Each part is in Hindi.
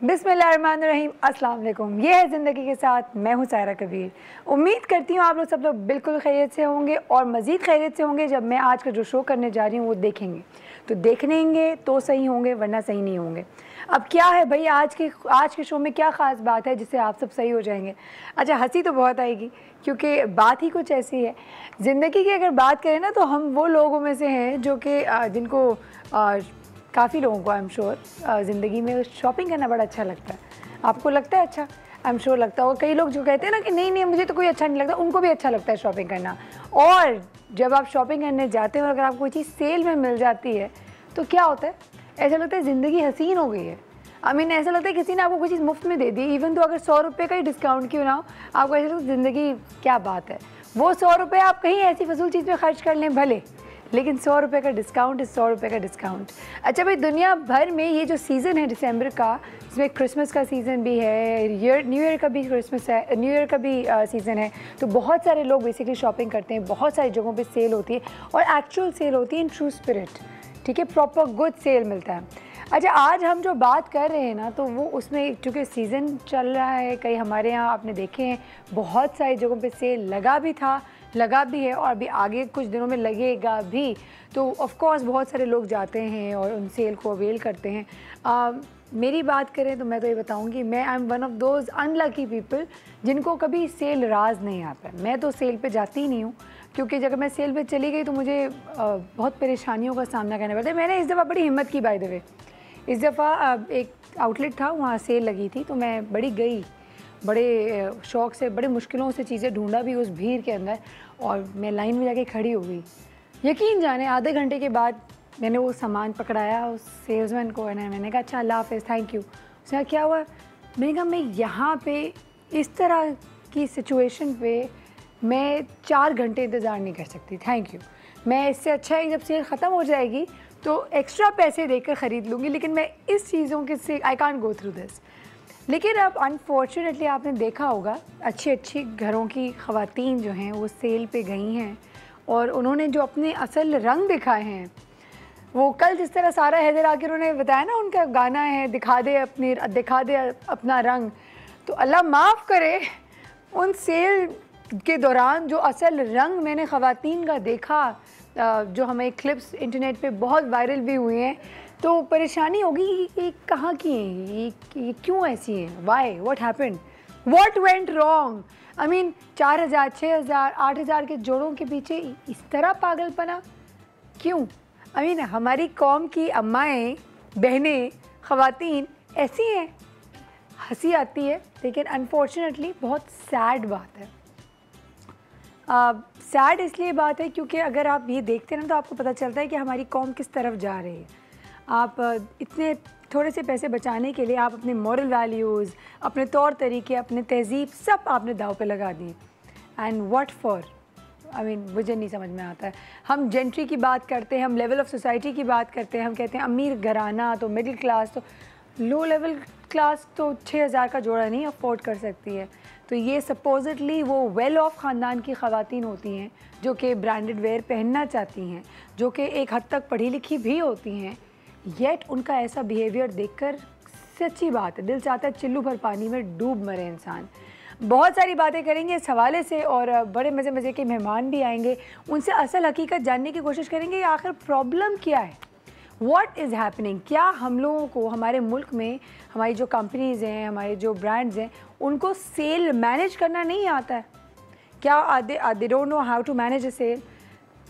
बिस्मिल्लाहिर्रहमानिर्रहीम, अस्सलाम वालेकुम। ये है ज़िंदगी के साथ, मैं हूँ सायरा कबीर। उम्मीद करती हूँ आप लोग सब लोग बिल्कुल खैरियत से होंगे और मज़ीद खैरियत से होंगे जब मैं आज का जो शो करने जा रही हूँ वो देखेंगे। तो देखेंगे तो सही होंगे वरना सही नहीं होंगे। अब क्या है भाई, आज के शो में क्या ख़ास बात है जिससे आप सब सही हो जाएंगे? अच्छा, हंसी तो बहुत आएगी क्योंकि बात ही कुछ ऐसी है। ज़िंदगी की अगर बात करें ना तो हम वो लोगों में से हैं जो कि जिनको काफ़ी लोगों को आई एम श्योर ज़िंदगी में शॉपिंग करना बड़ा अच्छा लगता है। आपको लगता है अच्छा? आई एम श्योर लगता है। और कई लोग जो कहते हैं ना कि नहीं नहीं मुझे तो कोई अच्छा नहीं लगता, उनको भी अच्छा लगता है शॉपिंग करना। और जब आप शॉपिंग करने जाते हैं और अगर आपको कोई चीज़ सेल में मिल जाती है तो क्या होता है, ऐसा लगता है ज़िंदगी हसीन हो गई है। आई मीन ऐसा लगता है किसी ने आपको कोई चीज़ मुफ्त में दे दी, इवन तो अगर 100 रुपये का ही डिस्काउंट क्यों ना हो, आपको ऐसा लगता है ज़िंदगी क्या बात है। वो 100 रुपये आप कहीं ऐसी फजूल चीज़ में खर्च कर लें भले, लेकिन 100 रुपये का डिस्काउंट इस 100 रुपये का डिस्काउंट। अच्छा भाई, दुनिया भर में ये जो सीज़न है दिसंबर का, इसमें क्रिसमस का सीज़न भी है, न्यू ईयर का भी क्रिसमस है, न्यू ईयर का भी सीज़न है। तो बहुत सारे लोग बेसिकली शॉपिंग करते हैं, बहुत सारी जगहों पे सेल होती है और एक्चुअल सेल होती है इन ट्रू स्पिरिट, ठीक है, प्रॉपर गुड सेल मिलता है। अच्छा, आज हम जो बात कर रहे हैं ना तो वो उसमें चूँकि सीज़न चल रहा है, कई हमारे यहाँ आपने देखे हैं बहुत सारी जगहों पे सेल लगा भी है और अभी आगे कुछ दिनों में लगेगा भी। तो ऑफ़ कोर्स बहुत सारे लोग जाते हैं और उन सेल को अवेल करते हैं। मेरी बात करें तो मैं तो ये बताऊंगी, मैं आई am one of those unlucky people जिनको कभी सेल राज नहीं आता है। मैं तो सेल पे जाती ही नहीं हूँ क्योंकि जब मैं सेल पे चली गई तो मुझे बहुत परेशानियों का सामना करना पड़ता है। मैंने इस दफ़ा बड़ी हिम्मत की, बाय द वे। इस दफ़ा एक आउटलेट था, वहाँ सेल लगी थी तो मैं बड़े शौक़ से, बड़े मुश्किलों से चीज़ें ढूंढा भी उस भीड़ के अंदर, और मैं लाइन में जाके खड़ी हो गई। यकीन जाने आधे घंटे के बाद मैंने वो सामान पकड़ाया उस सेल्समैन को, मैंने कहा अच्छा अल्लाह हाफ़िज़, थैंक यू। उसने कहा क्या हुआ? मैंने कहा मैं यहाँ पे इस तरह की सिचुएशन पे मैं 4 घंटे इंतज़ार नहीं कर सकती, थैंक यू। मैं इससे अच्छा है जब सेल ख़त्म हो जाएगी तो एक्स्ट्रा पैसे देकर ख़रीद लूँगी, लेकिन मैं इस चीज़ों के से I can't go through this. लेकिन अब अनफॉर्चुनेटली आपने देखा होगा अच्छी घरों की ख़वातीन जो हैं वो सेल पे गई हैं और उन्होंने जो अपने असल रंग दिखाए हैं, वो कल जिस तरह सारा हैदर आके उन्होंने बताया ना, उनका गाना है दिखा दे अपना रंग, तो अल्लाह माफ़ करे उन सेल के दौरान जो असल रंग मैंने ख़वातीन का देखा, जो हमें क्लिप्स इंटरनेट पे बहुत वायरल भी हुए हैं, तो परेशानी होगी ये कहाँ की हैं, ये क्यों ऐसी हैं, why, what happened, what went wrong. I mean 4000, 6000, 8000 के जोड़ों के पीछे इस तरह पागलपना क्यों? आई मीन हमारी कौम की अम्माएँ, बहनें, ख़वातीन ऐसी हैं। हंसी आती है लेकिन अनफॉर्चुनेटली बहुत सैड बात है। सैड इसलिए बात है क्योंकि अगर आप ये देखते हैं ना तो आपको पता चलता है कि हमारी कौम किस तरफ जा रही है। आप इतने थोड़े से पैसे बचाने के लिए आप अपने मॉरल वैल्यूज़, अपने तौर तरीके, अपने तहज़ीब सब आपने दाव पे लगा दिए। And what for? I mean मुझे नहीं समझ में आता है। हम जेंट्री की बात करते हैं, हम लेवल ऑफ सोसाइटी की बात करते हैं, हम कहते हैं अमीर घराना तो मिडिल क्लास तो लो लेवल क्लास तो 6000 का जोड़ा नहीं अफोर्ड कर सकती है। तो ये सपोजिटली वो वेल ऑफ ख़ानदान की ख़वातीन होती हैं जो कि ब्रांडेड वेयर पहनना चाहती हैं, जो कि एक हद तक पढ़ी लिखी भी होती हैं, येट उनका ऐसा बिहेवियर देखकर सच्ची बात है दिल चाहता है चिल्लू भर पानी में डूब मरे इंसान। बहुत सारी बातें करेंगे इस हवाले से और बड़े मज़े के मेहमान भी आएंगे, उनसे असल हकीकत जानने की कोशिश करेंगे आखिर प्रॉब्लम क्या है, व्हाट इज़ हैपनिंग। क्या हम लोगों को हमारे मुल्क में हमारी जो कंपनीज़ हैं, हमारे जो ब्रांड्स हैं, उनको सेल मैनेज करना नहीं आता है? क्या they don't know how to manage a sale?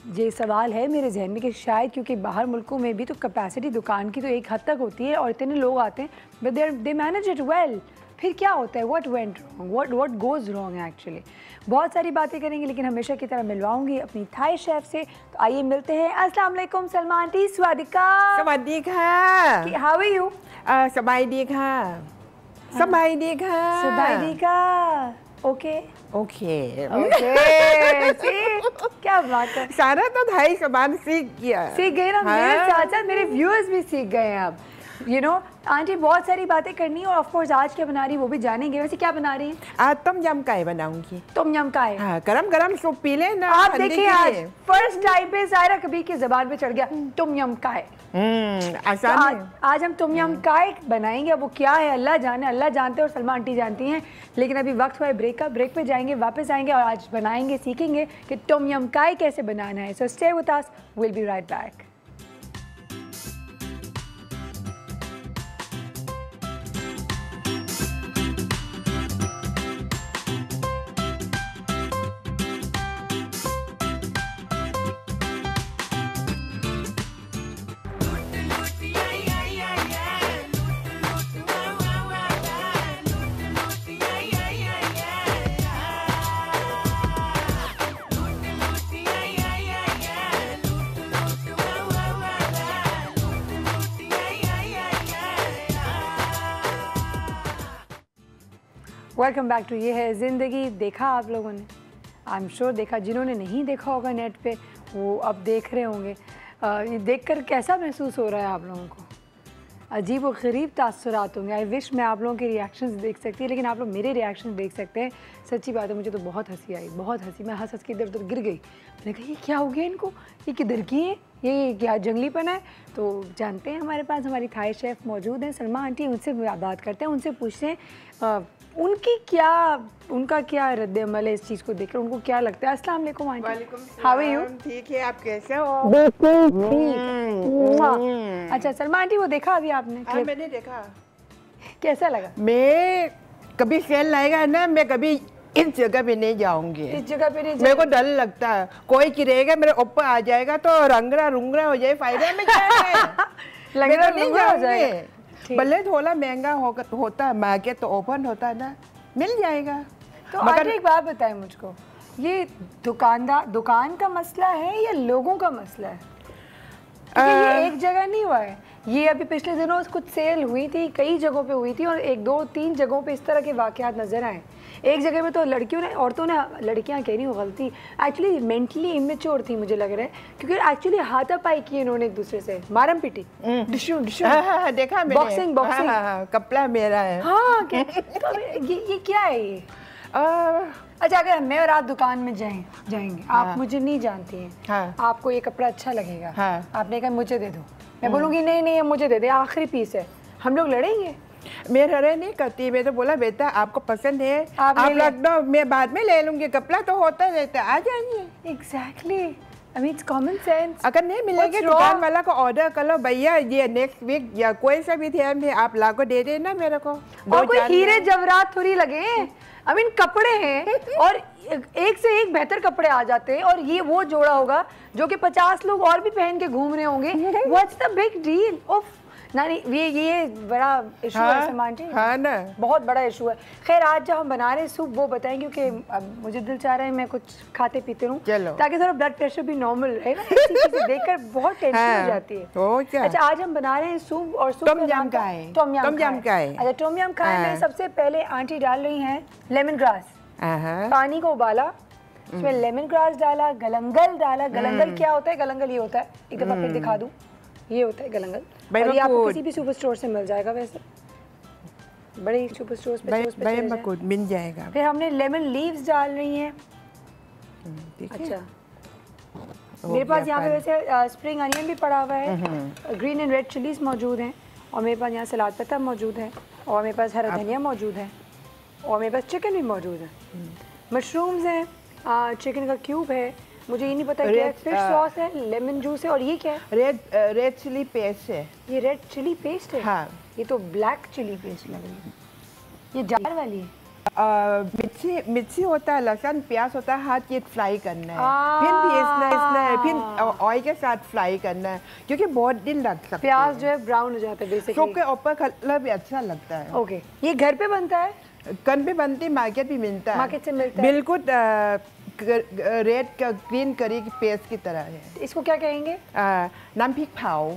ये सवाल है मेरे जहन में कि शायद क्योंकि बाहर मुल्कों में भी तो कैपेसिटी दुकान की तो एक हद तक होती है और इतने लोग आते हैं, but they manage it well. फिर क्या होता है, what went wrong, what goes wrong actually. बहुत सारी बातें करेंगे लेकिन हमेशा की तरह मिलवाऊंगी अपनी थाई शेफ से। तो आइए मिलते हैं। अस्सलाम वालेकुम सलमा आंटी, स्वादिका। सवादिका, हाउ आर यू? सबाइदिका, सबाइदिका, सबाइदिका। ओके ओके क्या बात है। सारा तो थाई जबान सीख गए ना। हाँ? मेरे साथ साथ मेरे व्यूअर्स भी सीख गए हैं अब। यू नो आंटी बहुत सारी बातें करनी है और ऑफ कोर्स आज क्या बना रही है वो भी जानेंगे। वैसे क्या बना रही है? आज तुम यमकाई बनाऊंगी। तुम यमकाई? हाँ, गरम गरम सूप पी ले ना। आप देखिए आज फर्स्ट टाइम पे सायरा कबीर की ज़बान पे चढ़ गया तुम यमकाई। आसान है। आज हम टॉम यम काय बनाएंगे। अब वो क्या है अल्लाह जाने, अल्लाह जानते हैं और सलमा आंटी जानती हैं। लेकिन अभी वक्त हुआ है ब्रेक का। ब्रेक पे जाएंगे, वापस आएंगे और आज बनाएंगे, सीखेंगे कि टॉम यम काय कैसे बनाना है। So stay with us, will be right back. Welcome back to ये है ज़िंदगी। देखा आप लोगों ने, आई एम श्योर देखा। जिन्होंने नहीं देखा होगा नेट पे वो अब देख रहे होंगे। ये देखकर कैसा महसूस हो रहा है आप लोगों को? अजीब और गरीब तासुरात होंगे। आई विश मैं आप लोगों के रिएक्शंस देख सकती, लेकिन आप लोग मेरे रिएक्शन देख सकते हैं। सच्ची बात है, मुझे तो बहुत हंसी आई, बहुत हंसी। मैं हंस हंस के इधर उधर गिर गई। मैंने कहा ये क्या हो गया इनको, ये किधर की है, ये क्या जंगलीपन है? तो जानते हैं हमारे पास हमारी थाई शेफ़ मौजूद हैं सलमा आंटी। उनसे बात करते हैं, उनसे पूछते हैं उनका क्या रद्द-ए-अमल है इस चीज़ को देखकर, उनको क्या लगता है। अस्सलाम वालेकुम आंटी, हाउ आर यू? ठीक है, आप कैसे हो? बिल्कुल ठीक। अच्छा सलमा आंटी, वो देखा अभी आपने? मैंने देखा। कैसा लगा? मैं कभी सेल लाएगा ना, मैं कभी इस जगह पे नहीं जाऊंगी। इस जगह पे नहीं? मेरे को डर लगता है कोई गिरेगा मेरे ऊपर आ जाएगा तो रंगरा रुंगरा हो जाए, फायदा में क्या है? रंगरा रुंगरा हो जाएगा। भले थोड़ा महंगा होता है, मार्केट तो ओपन होता है ना, मिल जाएगा। तो मगर एक बात बताएं मुझको, ये दुकान का मसला है या लोगों का मसला है? ये एक जगह नहीं हुआ है, ये अभी पिछले दिनों कुछ सेल हुई थी, कई जगहों पे हुई थी और एक दो तीन जगहों पे इस तरह के वाकयात नजर आए। एक जगह में तो लड़कियों ने, औरतों ने, लड़कियां कह रही हूँ गलती, एक्चुअली मेंटली इमेच्योर थी मुझे लग रहा है, क्योंकि एक्चुअली हाथापाई की इन्होंने एक दूसरे से, मारम पिटी, डिशू देखा मैंने, बॉक्सिंग कपड़ा मेरा है। हाँ तो ये क्या है ये? अच्छा, अगर मैं और आप दुकान में जाएंगे, आप मुझे नहीं जानती हैं, आपको ये कपड़ा अच्छा लगेगा, आपने कहा मुझे दे दो, मैं बोलूँगी नहीं मुझे दे दे, आखिरी पीस है, हम लोग लड़ेंगे? मैं लड़ाई नहीं करती, मैं तो बोला बेटा आपको पसंद है आप लग दो, मैं बाद में ले लूंगी, कपड़ा तो होता रहता है, आ जाइए। Exactly, I mean it's common sense. अगर नहीं मिलेंगे दुकान वाला को ऑर्डर कर लो, भैया ये नेक्स्ट वीक या कोई सा भी ध्यान में आप ला को दे देना मेरे को। और कोई हीरे जवरात थोड़ी लगे, आई मीन कपड़े हैं और एक से एक बेहतर कपड़े आ जाते हैं, और ये वो जोड़ा होगा जो कि 50 लोग और भी पहन के घूम रहे होंगे। What's the big deal? ओफ नानी, ये बड़ा इशू है सलमान जी। हाँ ना, बहुत बड़ा इशू है। खैर आज जब हम बना रहे हैं सूप वो बताएं, क्योंकि अब मुझे दिल चाह रहा है मैं कुछ खाते पीते रहूं, ताकि थोड़ा ब्लड प्रेशर भी नॉर्मल रहे ना। ऐसी चीजें देखकर बहुत टेंशन हो जाती है। क्या? अच्छा, आज हम बना रहे हैं सूप, और सूप टॉम यम काय। टॉम यम काय। अच्छा, टॉम यम काय में सबसे पहले आंटी डाल रही हैं लेमन ग्रास। पानी को उबाला, उसमें लेमन ग्रास डाला, गलंगल डाला। गलंगल क्या होता है? गलंगल ये होता है, एक दफा फिर दिखा दूं, ये होता है गलंगल, और ये आपको किसी भी सुपर स्टोर से मिल जाएगा, वैसे बड़े सुपर स्टोर्स पे मिल जाएगा। फिर हमने लेमन लीव्स डाल रही हैं। अच्छा, मेरे पास यहाँ पे वैसे स्प्रिंग अनियन भी पड़ा हुआ है, ग्रीन एंड रेड चिलीज मौजूद हैं, और मेरे पास यहाँ सलाद पत्ता मौजूद है, और मेरे पास हरा धनिया मौजूद है, और मेरे पास चिकन भी मौजूद है, मशरूम्स हैं, चिकन का क्यूब है, मुझे ये नहीं पता क्या, फिश सॉस है, लेमन जूस है, और ये क्या है? रेड चिली पेस्ट है। ये रेड चिली पेस्ट है? हाँ। ये तो ब्लैक चिली पेस्ट लग रही है, ये जार वाली है। मिर्ची होता है, लहसुन प्याज होता है, हाथ ये फ्राई करना है, फिर भेजना है, फिर ऑयल के साथ फ्राई करना है, क्योंकि बहुत दिन लग सकता है। प्याज जो है ब्राउन हो जाता है बेसिकली, सूप के ऊपर कलर भी अच्छा लगता है। ओके, ये घर पे बनता है? घर पे बनती, मार्केट भी मिलता है, मार्केट से मिलता है। बिल्कुल रेड का ग्रीन करी की पेस्ट की तरह है। इसको क्या कहेंगे? नमपिक पाओ।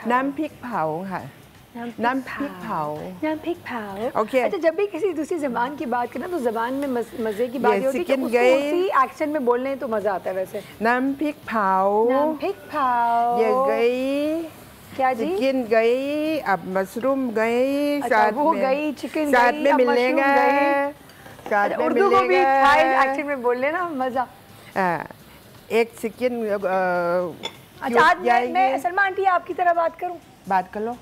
नमपिक पाओ, हाँ, नमपिक पाओ। नमपिक पाओ, ओके। अच्छा, जब भी किसी दूसरी जबान की बात करें तो जबान में मजे की बात होती है, तो उसी एक्सेंट में बोलने तो मजा आता है। वैसे नमपिक पाओ, नमपिक पाओ, ये गई क्या जी? चिकन गई, अब मशरूम गई, साथ वो गई, चिकन साथ में मिलेगा, उर्दू को भी थाई एक्सेंट में बोल लेना, मजा। एक चिकन अच्छा, आज मैं सलमा आंटी आपकी तरह बात करूं? बात कर लो।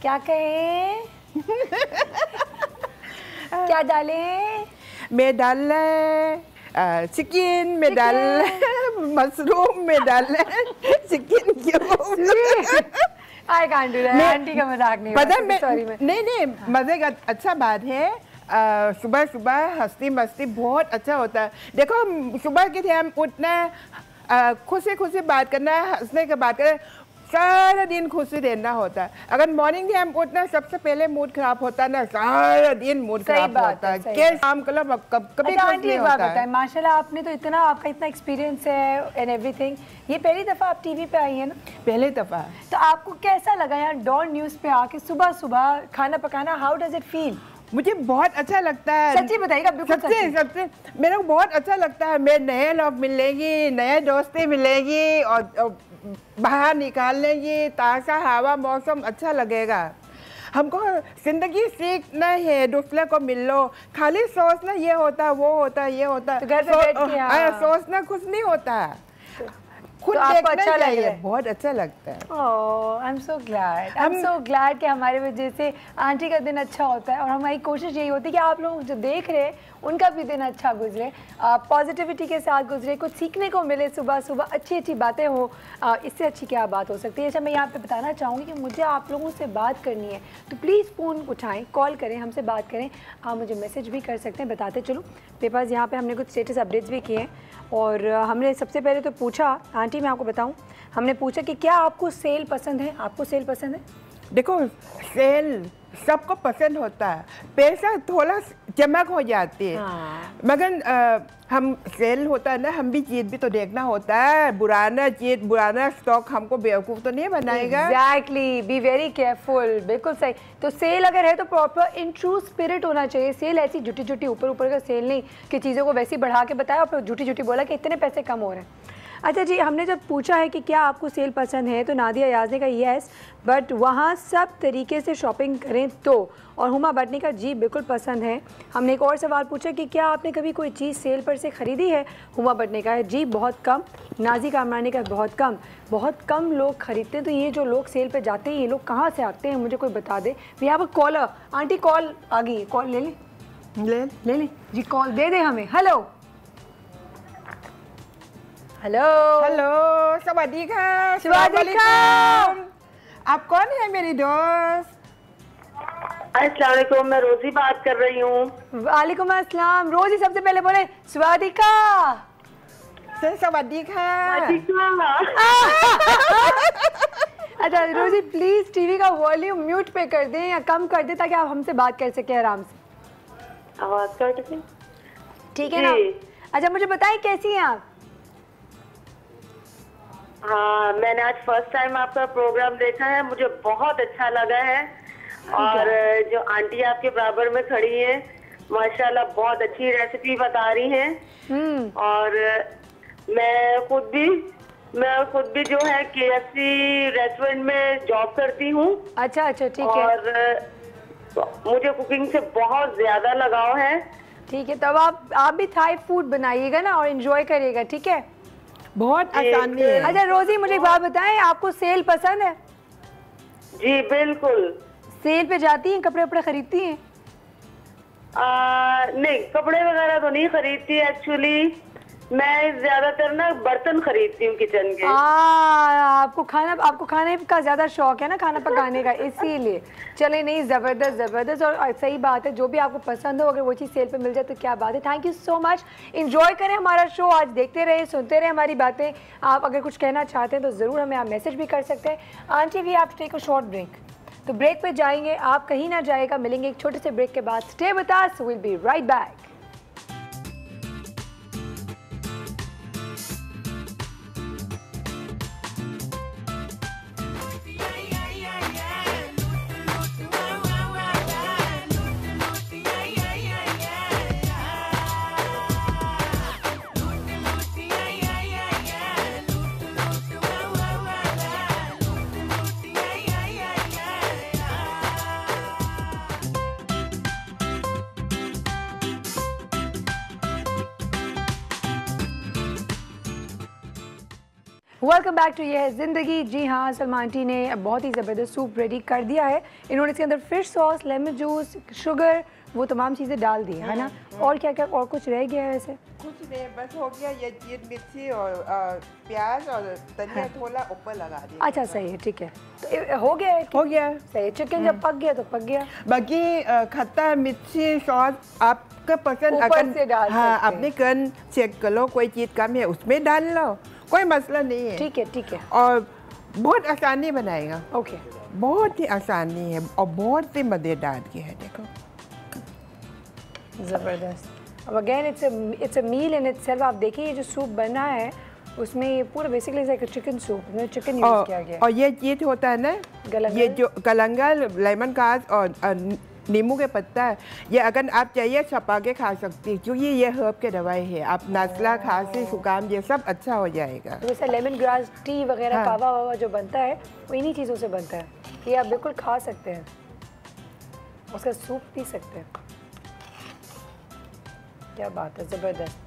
क्या कहें? क्या डालें? मैं डाल चिकन में डाल मशरूम में डाल चिकन क्यों? I can't do that. Aunty का मजाक नहीं पता मैं सॉरी नहीं मजे का अच्छा बात है। सुबह सुबह हंसी मस्ती बहुत अच्छा होता है। देखो सुबह के टाइम उठना, खुशी बात करना, हंसने के बात करना, सारा दिन खुशी रहना होता है। अगर मॉर्निंग टाइम उठना सबसे पहले मूड खराब होता है ना, सारा दिन मूड खराब होता है। क्या शाम को कभी खुश नहीं होता है। माशाल्लाह आपने तो इतना, आपका इतना एक्सपीरियंस है एंड एवरीथिंग। ये पहली दफा आप टीवी पे आई है ना? पहली दफा। तो आपको कैसा लगा यार डॉन न्यूज़ पे आके सुबह सुबह खाना पकाना? How does it feel? मुझे बहुत अच्छा लगता है। सच्ची बताइएगा, बिल्कुल सच्ची मेरे को बहुत अच्छा लगता है। मैं नए लोग मिलेगी, नए दोस्तें मिलेगी और बाहर निकाल लेंगी, ताज़ा हवा, मौसम अच्छा लगेगा। हमको जिंदगी सीखना है, दूसरे को मिल लो। खाली सोचना ये होता वो होता ये होता, तो घर पे बैठ के सोचना कुछ नहीं होता, खुद आपको अच्छा चाहिए। बहुत अच्छा लगता है। आई एम सो ग्लैड कि हमारे वजह से आंटी का दिन अच्छा होता है। और हमारी कोशिश यही होती है कि आप लोग जो देख रहे हैं उनका भी दिन अच्छा गुजरे, पॉजिटिविटी के साथ गुजरे, कुछ सीखने को मिले, सुबह सुबह अच्छी बातें हो। इससे अच्छी क्या बात हो सकती है। अच्छा, मैं यहाँ पे बताना चाहूँगी कि मुझे आप लोगों से बात करनी है तो प्लीज़ फ़ोन उठाएं, कॉल करें, हमसे बात करें। आप मुझे मैसेज भी कर सकते हैं। बताते चलो मेरे पास यहाँ पे हमने कुछ स्टेटस अपडेट्स भी किए हैं। और हमने सबसे पहले तो पूछा, आंटी मैं आपको बताऊं, हमने पूछा कि क्या आपको सेल पसंद है? आपको सेल पसंद है? देखो सेल सबको पसंद होता है, पैसा थोड़ा चमक हो जाती है। मगर हम सेल होता है ना, हम भी चीज़ भी तो देखना होता है। पुराना चीज़, पुराना स्टॉक हमको बेवकूफ़ तो नहीं बनाएगा। Exactly, be very careful. बिल्कुल सही। तो सेल अगर है तो प्रॉपर इन ट्रू स्पिरिट होना चाहिए। सेल ऐसी झूठी ऊपर का सेल नहीं कि चीज़ों को वैसे ही बढ़ा के बताया और फिर झूठी बोला कि इतने पैसे कम हो रहे हैं। अच्छा जी, हमने जब पूछा है कि क्या आपको सेल पसंद है तो नादिया याज ने कहा येस, बट वहाँ सब तरीके से शॉपिंग करें तो। और हुमा भट्ट का जी बिल्कुल पसंद है। हमने एक और सवाल पूछा कि क्या आपने कभी कोई चीज़ सेल पर से ख़रीदी है? हुमा भट्ट ने कहा है जी बहुत कम। नाजी कामरानी का बहुत कम लोग खरीदते हैं। तो ये जो लोग सेल पर जाते हैं ये लोग कहाँ से आते हैं, मुझे कोई बता दे। यहाँ पर कॉलर, आंटी कॉल आ गई, कॉल ले लें जी, कॉल दे दें हमें। हेलो सवादिका। आप कौन है मेरी दोस्त? अस्सलाम वालेकुम, मैं रोजी बात कर रही हूँ। वालेकुम अस्सलाम। रोजी सबसे पहले बोले सवादिका। सवादिका। अच्छा रोजी प्लीज टीवी का वॉल्यूम म्यूट पे कर दें या कम कर दें ताकि आप हमसे बात कर सकें आराम से। आवाज कट गई, ठीक है ना? अच्छा मुझे बताएं कैसी हैं आप? हाँ, मैंने आज फर्स्ट टाइम आपका प्रोग्राम देखा है, मुझे बहुत अच्छा लगा है। और जो आंटी आपके बराबर में खड़ी है माशाल्लाह बहुत अच्छी रेसिपी बता रही हैं। और मैं खुद भी जो है KFC रेस्टोरेंट में जॉब करती हूँ। अच्छा ठीक है। और मुझे कुकिंग से बहुत ज्यादा लगाव है। ठीक है, तब आप भी थाई फूड बनाइएगा ना और एंजॉय करिएगा, ठीक है? बहुत आसानी है। अच्छा रोजी मुझे एक बात बताएं, आपको सेल पसंद है? जी बिल्कुल। सेल पे जाती हैं, कपड़े वपड़े खरीदती हैं? नहीं, कपड़े वगैरह तो नहीं खरीदती एक्चुअली। मैं ज्यादातर ना बर्तन खरीदती हूँ किचन के। आपको खाने का ज्यादा शौक है ना, खाना पकाने का, इसीलिए। चले नहीं, जबरदस्त। और सही बात है, जो भी आपको पसंद हो अगर वो चीज़ सेल पे मिल जाए तो क्या बात है। Thank you so much. Enjoy करें हमारा शो, आज देखते रहे, सुनते रहे हमारी बातें। आप अगर कुछ कहना चाहते हैं तो ज़रूर हमें आप मैसेज भी कर सकते हैं। Auntie we have to take a short break, तो ब्रेक पे जाएंगे, आप कहीं ना जाएगा, मिलेंगे एक छोटे से ब्रेक के बाद। Stay with us, will be right back. Welcome back to ये है ज़िंदगी। जी हाँ, सलमा आंटी ने बहुत ही ज़बरदस्त सूप रेडी कर दिया है। इन्होंने इसके अंदर fish sauce, lemon juice, sugar, वो तमाम चीज़ें डाल दी है ना। और क्या क्या और कुछ रह गया है वैसे? कुछ नहीं, बस हो गया। ये मिर्ची और प्याज और धनिया थोड़ा ऊपर लगा दिया। अच्छा सही है, ठीक है, तो हो गया है। हो गया सही है। चिकन जब पक गया तो पक गया। बाकी खट्टा मिर्ची सॉस आपका पसंद, ऊपर से डाल हाँ सकते हैं। अपने कन चेक कर लो, कोई चीज़ कम है उसमें डाल लो, कोई मसला नहीं है। ठीक है, ठीक है। और बहुत आसानी बनाएगा। ओके, बहुत ही आसानी है और बहुत ही मज़ेदार की है। देखो ज़बरदस्त। अब again it's a meal in itself. आप देखिए ये जो सूप बना है उसमें ये पूरा बेसिकली एक चिकन सूप में चिकन यूज़ किया गया है। और ये चीज़ होता है ना, गलंगल। ये जो गलंगल, लेमन ग्रास और नींबू के पत्ता है, ये अगर आप चाहिए छपा के खा सकती है, क्योंकि ये हर्ब के दवाई है। आप नज़ला, खांसी, जुकाम ये सब अच्छा हो जाएगा। तो जैसे लेमन ग्रास टी वगैरह, हाँ। कावा वावा जो बनता है वो इन्हीं चीज़ों से बनता है। ये आप बिल्कुल खा सकते हैं, उसका सूप पी सकते हैं। क्या बात है, ज़बरदस्त।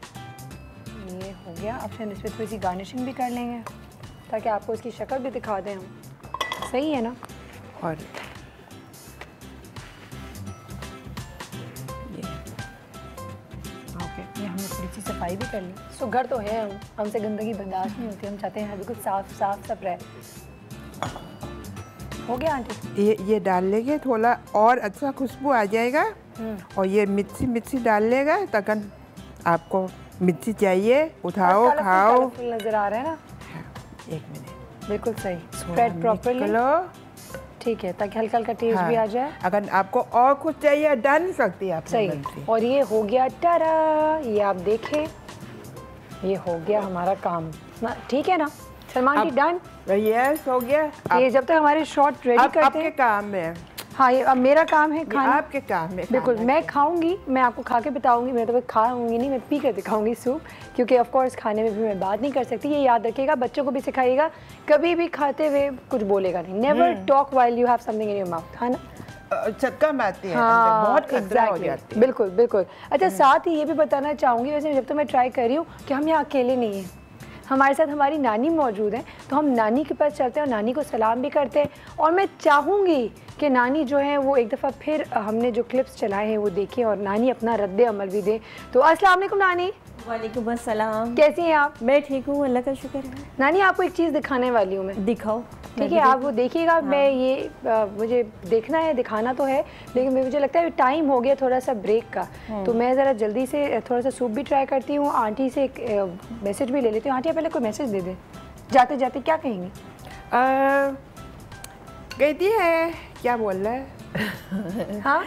ये हो गया। अब फिर इस पर थोड़ी सी गार्निशिंग भी कर लेंगे ताकि आपको इसकी शक्ल भी दिखा दें हम। सही है ना? और ओके, ये हमने थोड़ी सी सफाई भी कर ली। सो घर तो है, हमसे गंदगी बर्दाश्त नहीं होती। हम चाहते हैं बिल्कुल साफ साफ सब रहे। हो गया आंटी? ये डाल लेंगे, थोड़ा और अच्छा खुशबू आ जाएगा। और ये मिर्ची डाल लेगा, तकन आपको मिर्ची चाहिए उठाओ, कलरफुल खाओ। कलरफुल नजर आ रहा है ना? एक मिनट, बिल्कुल सही। Spread properly. ठीक है, ताकि हल्का हल्का टेस्ट भी आ जाए। अगर आपको और कुछ चाहिए डाल सकती है आप। सही। और ये हो गया टारा। ये आप देखें, ये हो गया हमारा काम ना, ठीक है ना सलमान जी? डन। यस, हो गया। ये जब तक हमारे शॉट रेडी करते आपके हैं। काम है। हाँ, ये अब मेरा काम है खाना। आपके काम है। बिल्कुल, मैं खाऊंगी, मैं आपको खा के बताऊंगी। मैं तो खाऊंगी नहीं, मैं पी कर दिखाऊंगी सूप, क्योंकि ऑफ कोर्स खाने में भी मैं बात नहीं कर सकती। ये याद रखिएगा, बच्चों को भी सिखाइएगा, कभी भी खाते हुए कुछ बोलेगा नहीं। Never talk while you have something in your mouth, है ना? चक्का मारती है, हाँ, बहुत खतरा हो exactly, जाती है। बिल्कुल बिल्कुल। अच्छा, साथ ही ये भी बताना चाहूँगी, वैसे जब तो मैं ट्राई कर रही हूँ कि हम यहाँ अकेले नहीं हैं, हमारे साथ हमारी नानी मौजूद है। तो हम नानी के पास चलते हैं और नानी को सलाम भी करते हैं। और मैं चाहूँगी कि नानी जो है वो एक दफ़ा फिर हमने जो क्लिप्स चलाए हैं वो देखें और नानी अपना रद्द अमल भी दें। तो अस्सलाम वालेकुम नानी। वालेकुम अस्सलाम। कैसी हैं आप? मैं ठीक हूँ, अल्लाह का शुक्र है। नानी, आपको एक चीज़ दिखाने वाली हूँ मैं। दिखाओ। ठीक है, आप वो देखिएगा। हाँ। मैं ये मुझे देखना है, दिखाना तो है, लेकिन मुझे लगता है टाइम हो गया थोड़ा सा ब्रेक का। तो मैं ज़रा जल्दी से थोड़ा सा सूप भी ट्राई करती हूँ। आंटी से एक मैसेज भी ले लेती हूँ। आंटी, पहले कोई मैसेज दे दें जाते जाते, क्या कहेंगी? कहती है, क्या बोल रहा है? हाँ,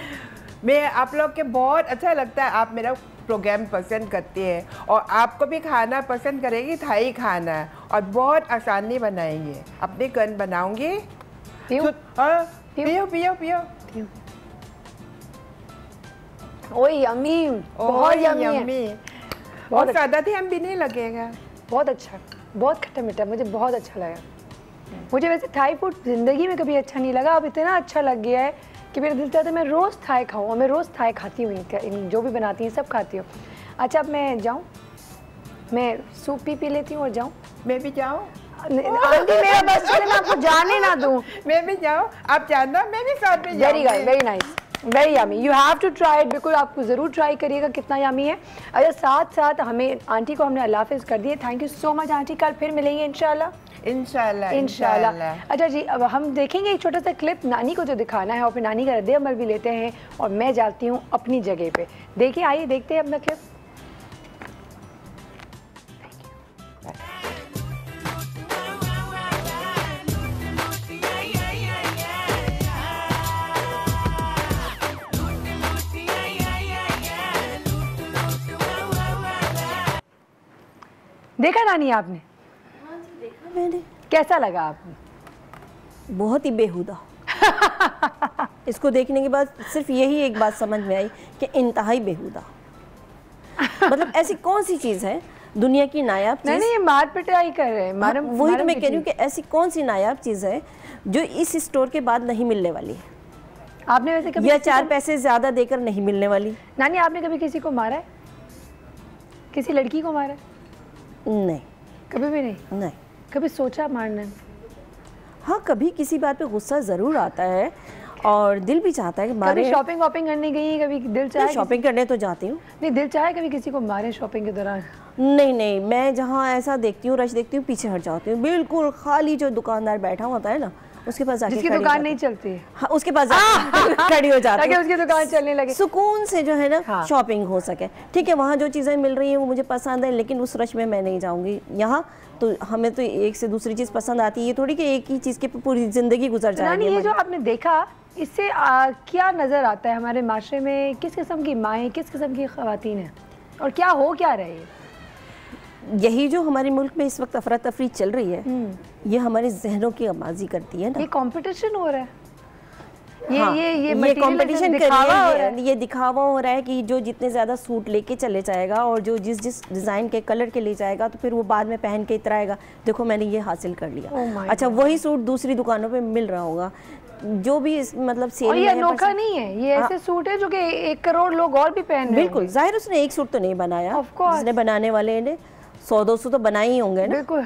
मैं आप लोग के बहुत अच्छा लगता है, आप मेरा प्रोग्राम पसंद करते हैं और आपको भी खाना पसंद करेगी, थाई खाना, और बहुत आसानी बनाएंगे। अपने कन बनाऊंगी। पियो पियो पियो पियो। ओए यम्मी, बहुत यम्मी है। बहुत ज़्यादा ध्यान भी नहीं लगेगा। बहुत अच्छा, बहुत खट्टा मीठा, मुझे बहुत अच्छा लगा। मुझे वैसे थाई फूड ज़िंदगी में कभी अच्छा नहीं लगा, अब इतना अच्छा लग गया है कि मेरा दिल चाहता है मैं रोज़ थाई खाऊँ। और मैं रोज़ थाई खाती हूँ, इन जो भी बनाती हैं सब खाती हूँ। अच्छा, अब मैं जाऊँ, मैं सूप पी लेती हूँ और जाऊँ। मैं भी जाऊँ? आंटी, मेरा बस चले, मैं आपको जाने ना दूँ। मैं भी जाऊँ? आप जानना, मैं भी साथ में very good, very nice, very yummy. You have to try it. बिल्कुल, आपको ज़रूर ट्राई करिएगा, कितना यमी है। अच्छा, साथ साथ हमें आंटी को हमने अल्लाह हाफ़िज़ कर दिए। Thank you so much aunty, कल फिर मिलेंगे इंशाल्लाह। इंशाल्लाह। अच्छा जी, अब हम देखेंगे एक छोटा सा क्लिप नानी को जो दिखाना है और फिर नानी का रद्द अमल भी लेते हैं और मैं जाती हूँ अपनी जगह पे। देखिए, आइए देखते हैं अपना क्लिप। देखा नानी आपने? हाँ जी, देखा मैंने। कैसा लगा आपको? बहुत ही बेहुदा। इसको देखने के बाद सिर्फ यही एक बात समझ में आई कि इंतहाई बेहुदा। मतलब ऐसी कौन सी चीज़ है दुनिया की नायाब चीज़? नहीं, ये मार पिटाई कर रहे हैं। हाँ, वही तो मैं कह रही हूँ कि ऐसी कौन सी नायाब चीज़ है जो इस स्टोर के बाद नहीं मिलने वाली है, आपने वैसे कभी या 4 पैसे ज़्यादा देकर नहीं मिलने वाली? नानी, आपने कभी किसी को मारा है? किसी लड़की को मारा है? नहीं, कभी भी नहीं। नहीं। कभी सोचा मारने? हाँ, कभी किसी बात पे गुस्सा ज़रूर आता है और दिल भी चाहता है कि मारे। कभी शॉपिंग वॉपिंग करने गई, कभी दिल चाहे? शॉपिंग करने तो जाती हूँ। नहीं, दिल चाहे कभी किसी को मारे शॉपिंग के दौरान? नहीं नहीं, मैं जहाँ ऐसा देखती हूँ, रश देखती हूँ, पीछे हट जाती हूँ। बिल्कुल खाली जो दुकानदार बैठा होता है ना, उसके पास जाके जिसकी दुकान नहीं चलती, हाँ उसके पास जाके खड़ी हो जाती ताकि उसकी दुकान चलने लगे, सुकून से जो है ना हाँ। शॉपिंग हो सके। ठीक है, वहाँ जो चीज़ें मिल रही हैं वो मुझे पसंद है, लेकिन उस रश में मैं नहीं जाऊँगी। यहाँ तो हमें तो एक से दूसरी चीज़ पसंद आती है, ये थोड़ी कि एक ही चीज़ की पूरी ज़िंदगी गुजर जाएगी। ये जो आपने देखा, इससे क्या नज़र आता है हमारे माशरे में? किस किस्म की माएँ, किस किस्म की ख़वातीन हैं, और क्या हो क्या रही है? यही जो हमारे मुल्क में इस वक्त अफरा तफरी चल रही है, ये हमारे जहनों की अमाजी करती है ना। ये कंपटीशन हो रहा है, हाँ, ये कंपटीशन कर रही है, ये दिखावा हो रहा है कि जो जितने ज़्यादा सूट लेके चले जाएगा और जो जिस जिस डिज़ाइन के कलर के ले जाएगा, तो फिर वो बाद में पहन के इतराएगा, देखो मैंने ये हासिल कर लिया। अच्छा, वही सूट दूसरी दुकानों पे मिल रहा होगा, जो भी मतलब सेल में है। ये अनोखा नहीं है, ये ऐसे सूट है जो कि 1 करोड़ लोग और भी पहन रहे हैं। बिल्कुल, जाहिर उसने एक सूट तो नहीं बनाया, उसने बनाने वाले ने 100-200 तो बनाए ही होंगे ना। बिल्कुल,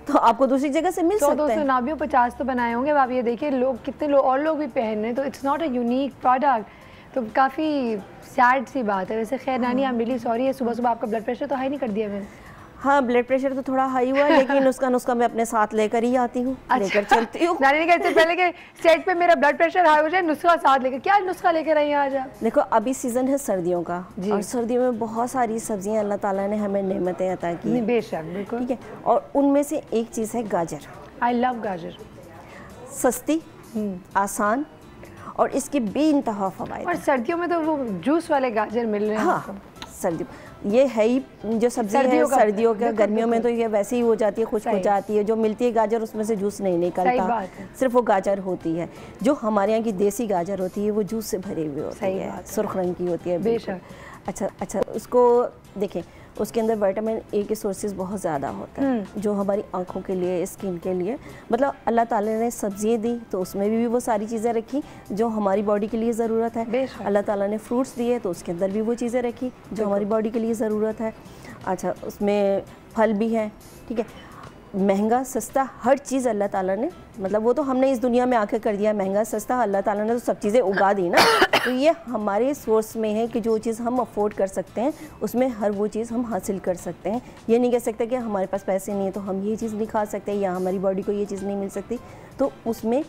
तो आपको दूसरी जगह से मिल सकता है। 100-200 ना भी 50 तो बनाए होंगे। आप ये देखिए लोग कितने लोग और लोग भी पहन रहे हैं, तो it's not a unique product. तो काफ़ी सैड सी बात है। वैसे खैर नानी, आई एम रियली सॉरी है, सुबह सुबह आपका ब्लड प्रेशर तो हाई नहीं कर दिया मैंने? हाँ, ब्लड प्रेशर तो थोड़ा हाई हुआ, लेकिन उसका नुस्खा मैं अपने साथ लेकर ही आती हूँ। लेकर चलती हूँ। नानी ने कहा इससे पहले कि सेट पे मेरा ब्लड प्रेशर हाई हो जाए, नुस्खा साथ लेकर। क्या नुस्खा लेकर आई आज आप? देखो, अभी सीजन है सर्दियों का, और सर्दियों में बहुत सारी सब्जियां अल्लाह ताला ने हमें नेमतें अता की। बेशक, बिल्कुल ठीक है, और उनमें से एक चीज़ है गाजर। आई लव गाजर। सस्ती, आसान, और इसके बेइंतहा फवायद। और सर्दियों में तो वो जूस वाले गाजर मिल रहे हैं। हाँ, सर्दियों ये है ही जो सब्जी है सर्दियों का। गर्मियों में तो ये वैसे ही हो जाती है, खुश्क हो जाती है। जो मिलती है गाजर, उसमें से जूस नहीं निकलता, सिर्फ वो गाजर होती है। जो हमारे यहाँ की देसी गाजर होती है वो जूस से भरी हुई होती है, सुर्ख रंग की होती है। बेशक। अच्छा, उसको देखें, उसके अंदर विटामिन ए के सोर्सेज बहुत ज़्यादा होता है, जो हमारी आंखों के लिए, स्किन के लिए, मतलब अल्लाह ताला ने सब्जियाँ दी तो उसमें भी वो सारी चीज़ें रखी जो हमारी बॉडी के लिए ज़रूरत है। अल्लाह ताला ने फ्रूट्स दिए तो उसके अंदर भी वो चीज़ें रखी जो हमारी बॉडी के लिए ज़रूरत है। अच्छा, उसमें फल भी हैं। ठीक है, महंगा सस्ता हर चीज़ अल्लाह ताला ने, मतलब वो तो हमने इस दुनिया में आके कर दिया महंगा सस्ता, अल्लाह ताला ने तो सब चीज़ें उगा दी ना। तो ये हमारे सोर्स में है कि जो चीज़ हम अफोर्ड कर सकते हैं उसमें हर वो चीज़ हम हासिल कर सकते हैं। ये नहीं कह सकते कि हमारे पास पैसे नहीं है तो हम ये चीज़ नहीं खा सकते, या हमारी बॉडी को ये चीज़ नहीं मिल सकती। तो उसमें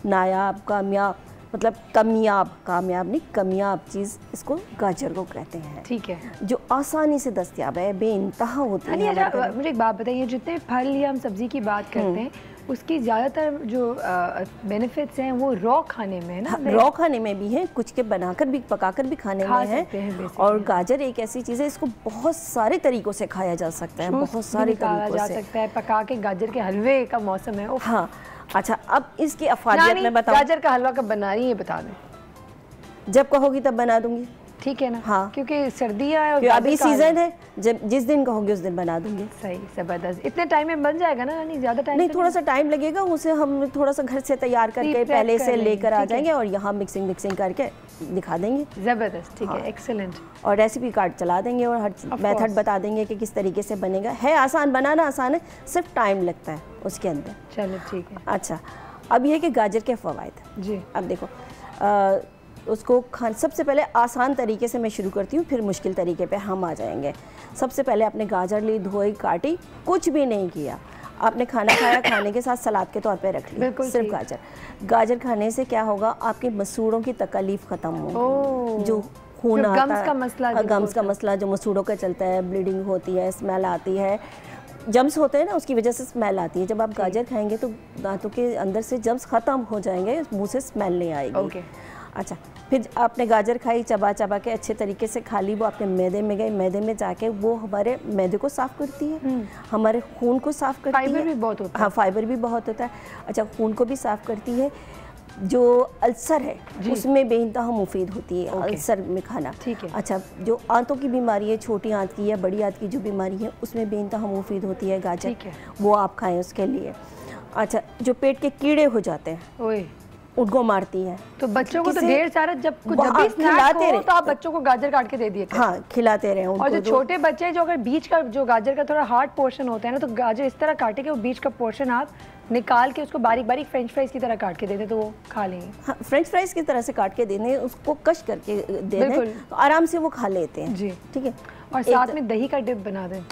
नायाब, कामयाब, मतलब कामयाब नहीं, कामयाब चीज़ इसको गाजर को कहते हैं। ठीक है, जो आसानी से दस्तयाब है, बेइंतहा होती है। मुझे एक बात बताइए, जितने फल या हम सब्जी की बात करते हैं, उसकी ज़्यादातर जो बेनिफिट्स हैं वो रॉ खाने में है ना? रॉ खाने में भी हैं, कुछ के बनाकर भी, पकाकर भी खाने में है। और गाजर एक ऐसी चीज़ है, इसको बहुत सारे तरीक़ों से खाया जा सकता है, बहुत सारे तरीक़ों से सकता है। पका के, गाजर के हलवे का मौसम है। हाँ, अच्छा, अब इसकी अफादियत में बताऊं। गाजर का हलवा कब बना रही है बता दें। जब कहोगी तब बना दूंगी। ठीक है ना? हाँ, क्योंकि सर्दियाँ है और अभी सीजन है, जब जिस दिन कहोगे उस दिन बना दूंगी। सही, ज़बरदस्त। इतने टाइम में बन जाएगा ना? नहीं ज़्यादा टाइम नहीं, थोड़ा सा टाइम लगेगा। उसे हम थोड़ा सा घर से तैयार करके पहले से लेकर आ जाएंगे और यहाँ मिक्सिंग करके दिखा देंगे। ज़बरदस्त, ठीक है, एक्सेलेंट। और रेसिपी कार्ड चला देंगे और हर मेथड बता देंगे कि किस तरीके से बनेगा। है आसान, बनाना आसान है, सिर्फ टाइम लगता है उसके अंदर। चलो ठीक है। अच्छा, अब ये कि गाजर के फ़वाइद जी। अब देखो, उसको सबसे पहले आसान तरीके से मैं शुरू करती हूँ, फिर मुश्किल तरीके पे हम आ जाएंगे। सबसे पहले आपने गाजर ली, धोई, काटी, कुछ भी नहीं किया, आपने खाना खाया, खाने के साथ सलाद के तौर पे रख लिया, सिर्फ गाजर खाने से क्या होगा, आपके मसूड़ों की तकलीफ ख़त्म होगी। जो खून आता है, गम्स का मसला जो मसूड़ों का चलता है, ब्लीडिंग होती है, स्मेल आती है, जम्स होते हैं ना, उसकी वजह से स्मेल आती है। जब आप गाजर खाएंगे तो दांतों के अंदर से जम्स ख़त्म हो जाएंगे, मुंह से स्मेल नहीं आएगी। अच्छा, फिर आपने गाजर खाई, चबा के अच्छे तरीके से खा ली, वो आपके मैदे में गई, मैदे में जाके वो हमारे मैदे को साफ़ करती है, हमारे खून को साफ़ करती है। फाइबर भी बहुत होता है। हाँ, फाइबर भी बहुत होता है। अच्छा, खून को भी साफ़ करती है। जो अल्सर है उसमें बेइंतहा मुफीद होती है अल्सर में खाना। ठीक है। अच्छा, जो आंतों की बीमारी है, छोटी आंत की या बड़ी आंत की जो बीमारी है, उसमें बेइंतहा मुफीद होती है गाजर, वो आप खाएं उसके लिए। अच्छा, जो पेट के कीड़े हो जाते हैं, उनको मारती है। तो बच्चों को तो किसी- ढेर सारा जब कुछ वो जब भी आप स्नैक खिलाते हो रहे। तो आप बच्चों को गाजर काट के दे दिए करें। हाँ, खिलाते रहे उनको। और जो छोटे बच्चे हैं जो अगर बीच का जो गाजर का थोड़ा हार्ड पोर्शन होता है ना, तो गाजर इस तरह काटे कि वो बीच का पोर्शन आप निकाल के उसको बारीक बारीक फ्रेंच फ्राइज की तरह काट के दे दें तो वो खा लेंगे। हाँ, फ्रेंच फ्राइज की तरह से काट के देने, उसको कश करके दे बिल्कुल। दें तो आराम से वो खा लेते हैं जी। ठीक है। और साथ में दही का डिप बना दें,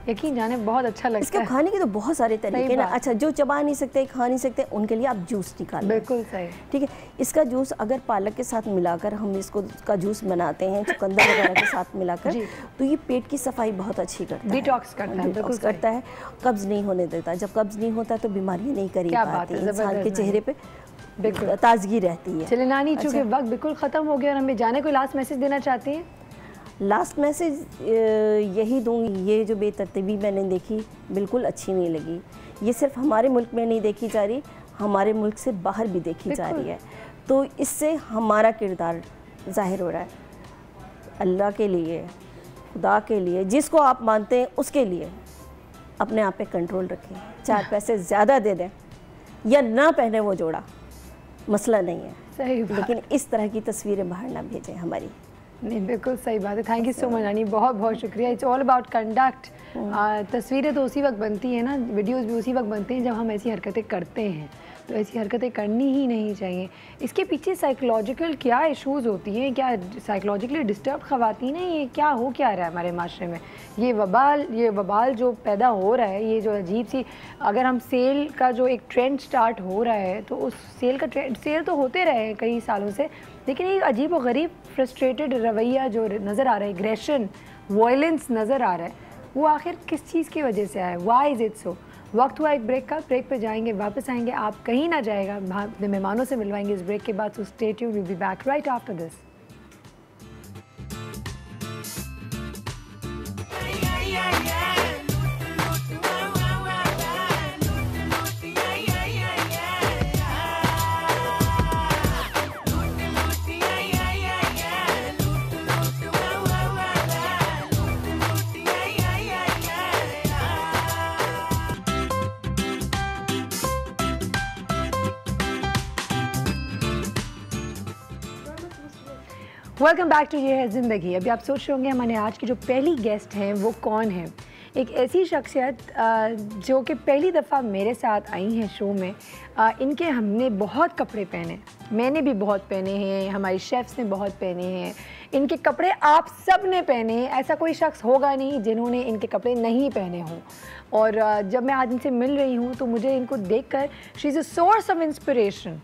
यकीन जाने बहुत अच्छा लगता इसके है। खाने के तो बहुत सारे तरीके ना। बात। अच्छा, जो चबा नहीं सकते, खा नहीं सकते, उनके लिए आप जूस निकालें। बिल्कुल सही। ठीक है। इसका जूस अगर पालक के साथ मिलाकर हम इसका जूस बनाते हैं, चुकंदर वगैरह के साथ मिलाकर, जी। तो ये पेट की सफाई बहुत अच्छी करता है, डिटॉक्स करता है, बिल्कुल डिटॉक्स करता है, कब्ज नहीं होने देता। जब कब्ज नहीं होता तो बीमारियां नहीं करी क्या बात पाती, है, इंसान के जबरदस्त चेहरे पे बिल्कुल ताजगी रहती है। चले नानी, चूंकि वक्त बिल्कुल खत्म हो गया और हमें जाने को लास्ट मैसेज देना चाहती हैं। लास्ट मैसेज यही दूंगी, ये जो बेतरतीबी मैंने देखी बिल्कुल अच्छी नहीं लगी। ये सिर्फ हमारे मुल्क में नहीं देखी जा रही, हमारे मुल्क से बाहर भी देखी जा रही है। तो इससे हमारा किरदार जाहिर हो रहा है। अल्लाह के लिए, खुदा के लिए, जिसको आप मानते हैं उसके लिए अपने आप पे कंट्रोल रखें। 4 पैसे ज़्यादा दे दें या ना पहने वो जोड़ा, मसला नहीं है, सही बात। लेकिन इस तरह की तस्वीरें बाहर ना भेजें हमारी। नहीं, बिल्कुल सही बात है। थैंक यू सो मच नानी, बहुत बहुत शुक्रिया। It's all about conduct. तस्वीरें तो उसी वक्त बनती हैं ना, वीडियोस भी उसी वक्त बनते हैं जब हम ऐसी हरकतें करते हैं। तो ऐसी हरकतें करनी ही नहीं चाहिए। इसके पीछे साइकोलॉजिकल क्या इश्यूज़ होती हैं, क्या साइकोलॉजिकली डिस्टर्ब ख़वातीन हैं, ये क्या हो क्या रहा है हमारे माशरे में? ये वबाल जो पैदा हो रहा है, ये जो अजीब सी, अगर हम सेल का जो एक ट्रेंड स्टार्ट हो रहा है तो उस सेल तो होते रहे हैं कई सालों से, लेकिन एक अजीब व गरीब फ्रस्ट्रेटेड रवैया जो नज़र आ रहा है, एग्रेशन, वायलेंस नज़र आ रहा है, वो आखिर किस चीज़ की वजह से आया? Why is it so? वक्त हुआ एक ब्रेक का, ब्रेक पे जाएंगे, वापस आएंगे, आप कहीं ना जाएगा, अपने मेहमानों से मिलवाएंगे इस ब्रेक के बाद। So stay tuned, will be back right after this. Welcome back to ये है ज़िंदगी। अभी आप सोच रहे होंगे हमारे आज की जो पहली गेस्ट हैं वो कौन है। एक ऐसी शख्सियत जो कि पहली दफ़ा मेरे साथ आई हैं शो में। इनके हमने बहुत कपड़े पहने, मैंने भी बहुत पहने हैं, हमारी शेफ्स ने बहुत पहने हैं, इनके कपड़े आप सब ने पहने हैं। ऐसा कोई शख्स होगा नहीं जिन्होंने इनके कपड़े नहीं पहने हों। और जब मैं आज इनसे मिल रही हूँ तो मुझे इनको देखकर she is a source of inspiration.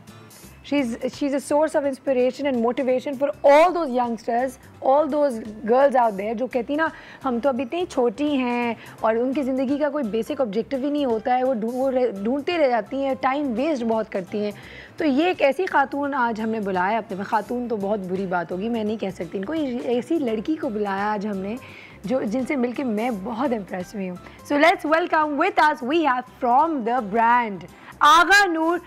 She's a source of inspiration and motivation for all those youngsters, all those girls out there जो कहती ना हम तो अभी इतनी छोटी हैं और उनकी ज़िंदगी का कोई बेसिक ऑब्जेक्टिव ही नहीं होता है, वो ढूंढते रह जाती हैं, टाइम वेस्ट बहुत करती हैं। तो ये एक ऐसी खातून आज हमने बुलाया अपने में। खातून तो बहुत बुरी बात होगी, मैं नहीं कह सकती इनको, ऐसी लड़की को बुलाया आज हमने जो जिनसे मिलके मैं बहुत इम्प्रेस हुई हूँ। So let's welcome with us, we have from the brand Aga Noor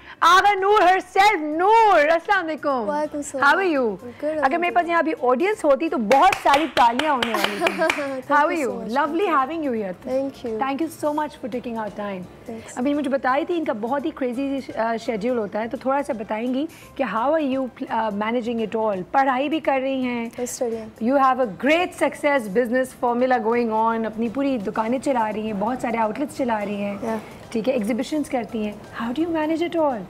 herself, Noor, अस्सलाम वालेकुम। वालेकुम सलाम। How are you? Good, अगर मेरे पास यहाँ अभी ऑडियंस होती तो बहुत सारी तालियां होने वाली थी। How are you? Lovely having you here. Thank you. Thank you so much for taking our time. Thanks. अभी मुझे बताई थी इनका बहुत ही क्रेजी शेड्यूल होता है, तो थोड़ा सा बताएंगी कि how are you managing it all? पढ़ाई भी कर रही हैं, I'm studying. You have a great success business formula going on, अपनी पूरी दुकानें चला रही हैं, बहुत सारे outlets चला रही हैं, Yeah. ठीक है, exhibitions करती हैं। How do you manage it all?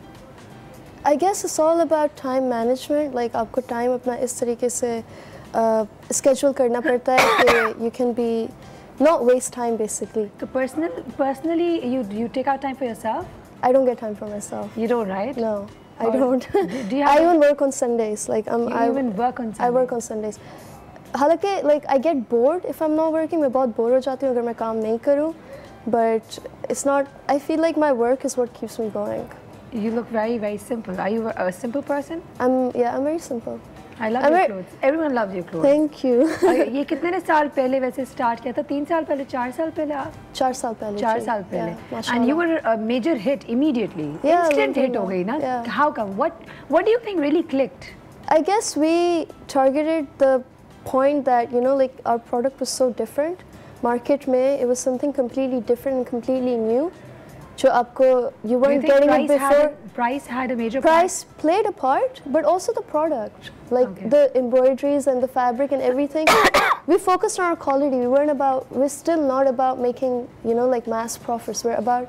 I guess it's all about time management. Like आपको time अपना इस तरीके से schedule करना पड़ता है कि you can be not waste time basically. So personally, you take out time for yourself? I don't get time for myself. You don't, right? No, I Or don't. do you have I even work on Sundays. Like You even work on I work on Sundays. हालांकि like I get bored if I'm not working. मैं बहुत bored हो जाती हूँ अगर मैं काम नहीं करूँ. But it's not. I feel like my work is what keeps me going. You look very, very simple. Are you a simple person? I'm very simple. I love your clothes. Everyone loves your clothes. Thank you. ये कितने साल पहले वैसे स्टार्ट किया था? 3 साल पहले, 4 साल पहले? 4 साल पहले. 4 साल पहले. Yeah, And you were a major hit immediately. Yeah, Instant really hit हो गई ना? yeah. How come? What do you think really clicked? I guess we targeted the point that like our product was so different. Market में it was something completely different and completely new. जो आपको you weren't getting it before. Price had a major Price played a part, but also the product, like the embroideries and the fabric and everything. We focused on our quality. We're still not about making, you know, like mass profits. We're about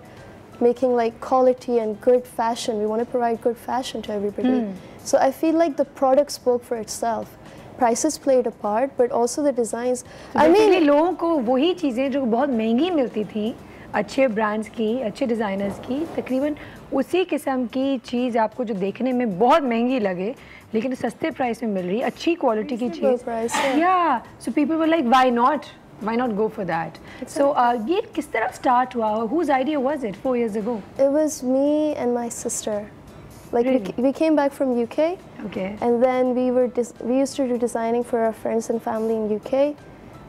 making like quality and good fashion. We want to provide good fashion to everybody. So I feel like the product spoke for itself. Prices played a part, but also the designs. I mean, लोगों को वही चीजें जो बहुत महंगी मिलती थी, अच्छे ब्रांड्स की, अच्छे डिज़ाइनर्स की, तकरीबन उसी किस्म की चीज़ आपको जो देखने में बहुत महंगी लगे लेकिन सस्ते प्राइस में मिल रही है, अच्छी क्वालिटी की चीज़। या so people were like why not go for that. So ये किस तरह स्टार्ट हुआ? Whose idea was it 4 years ago? It was me and my sister. Like really? we came back from UK. Okay. And then we used to do designing for our friends and family in UK,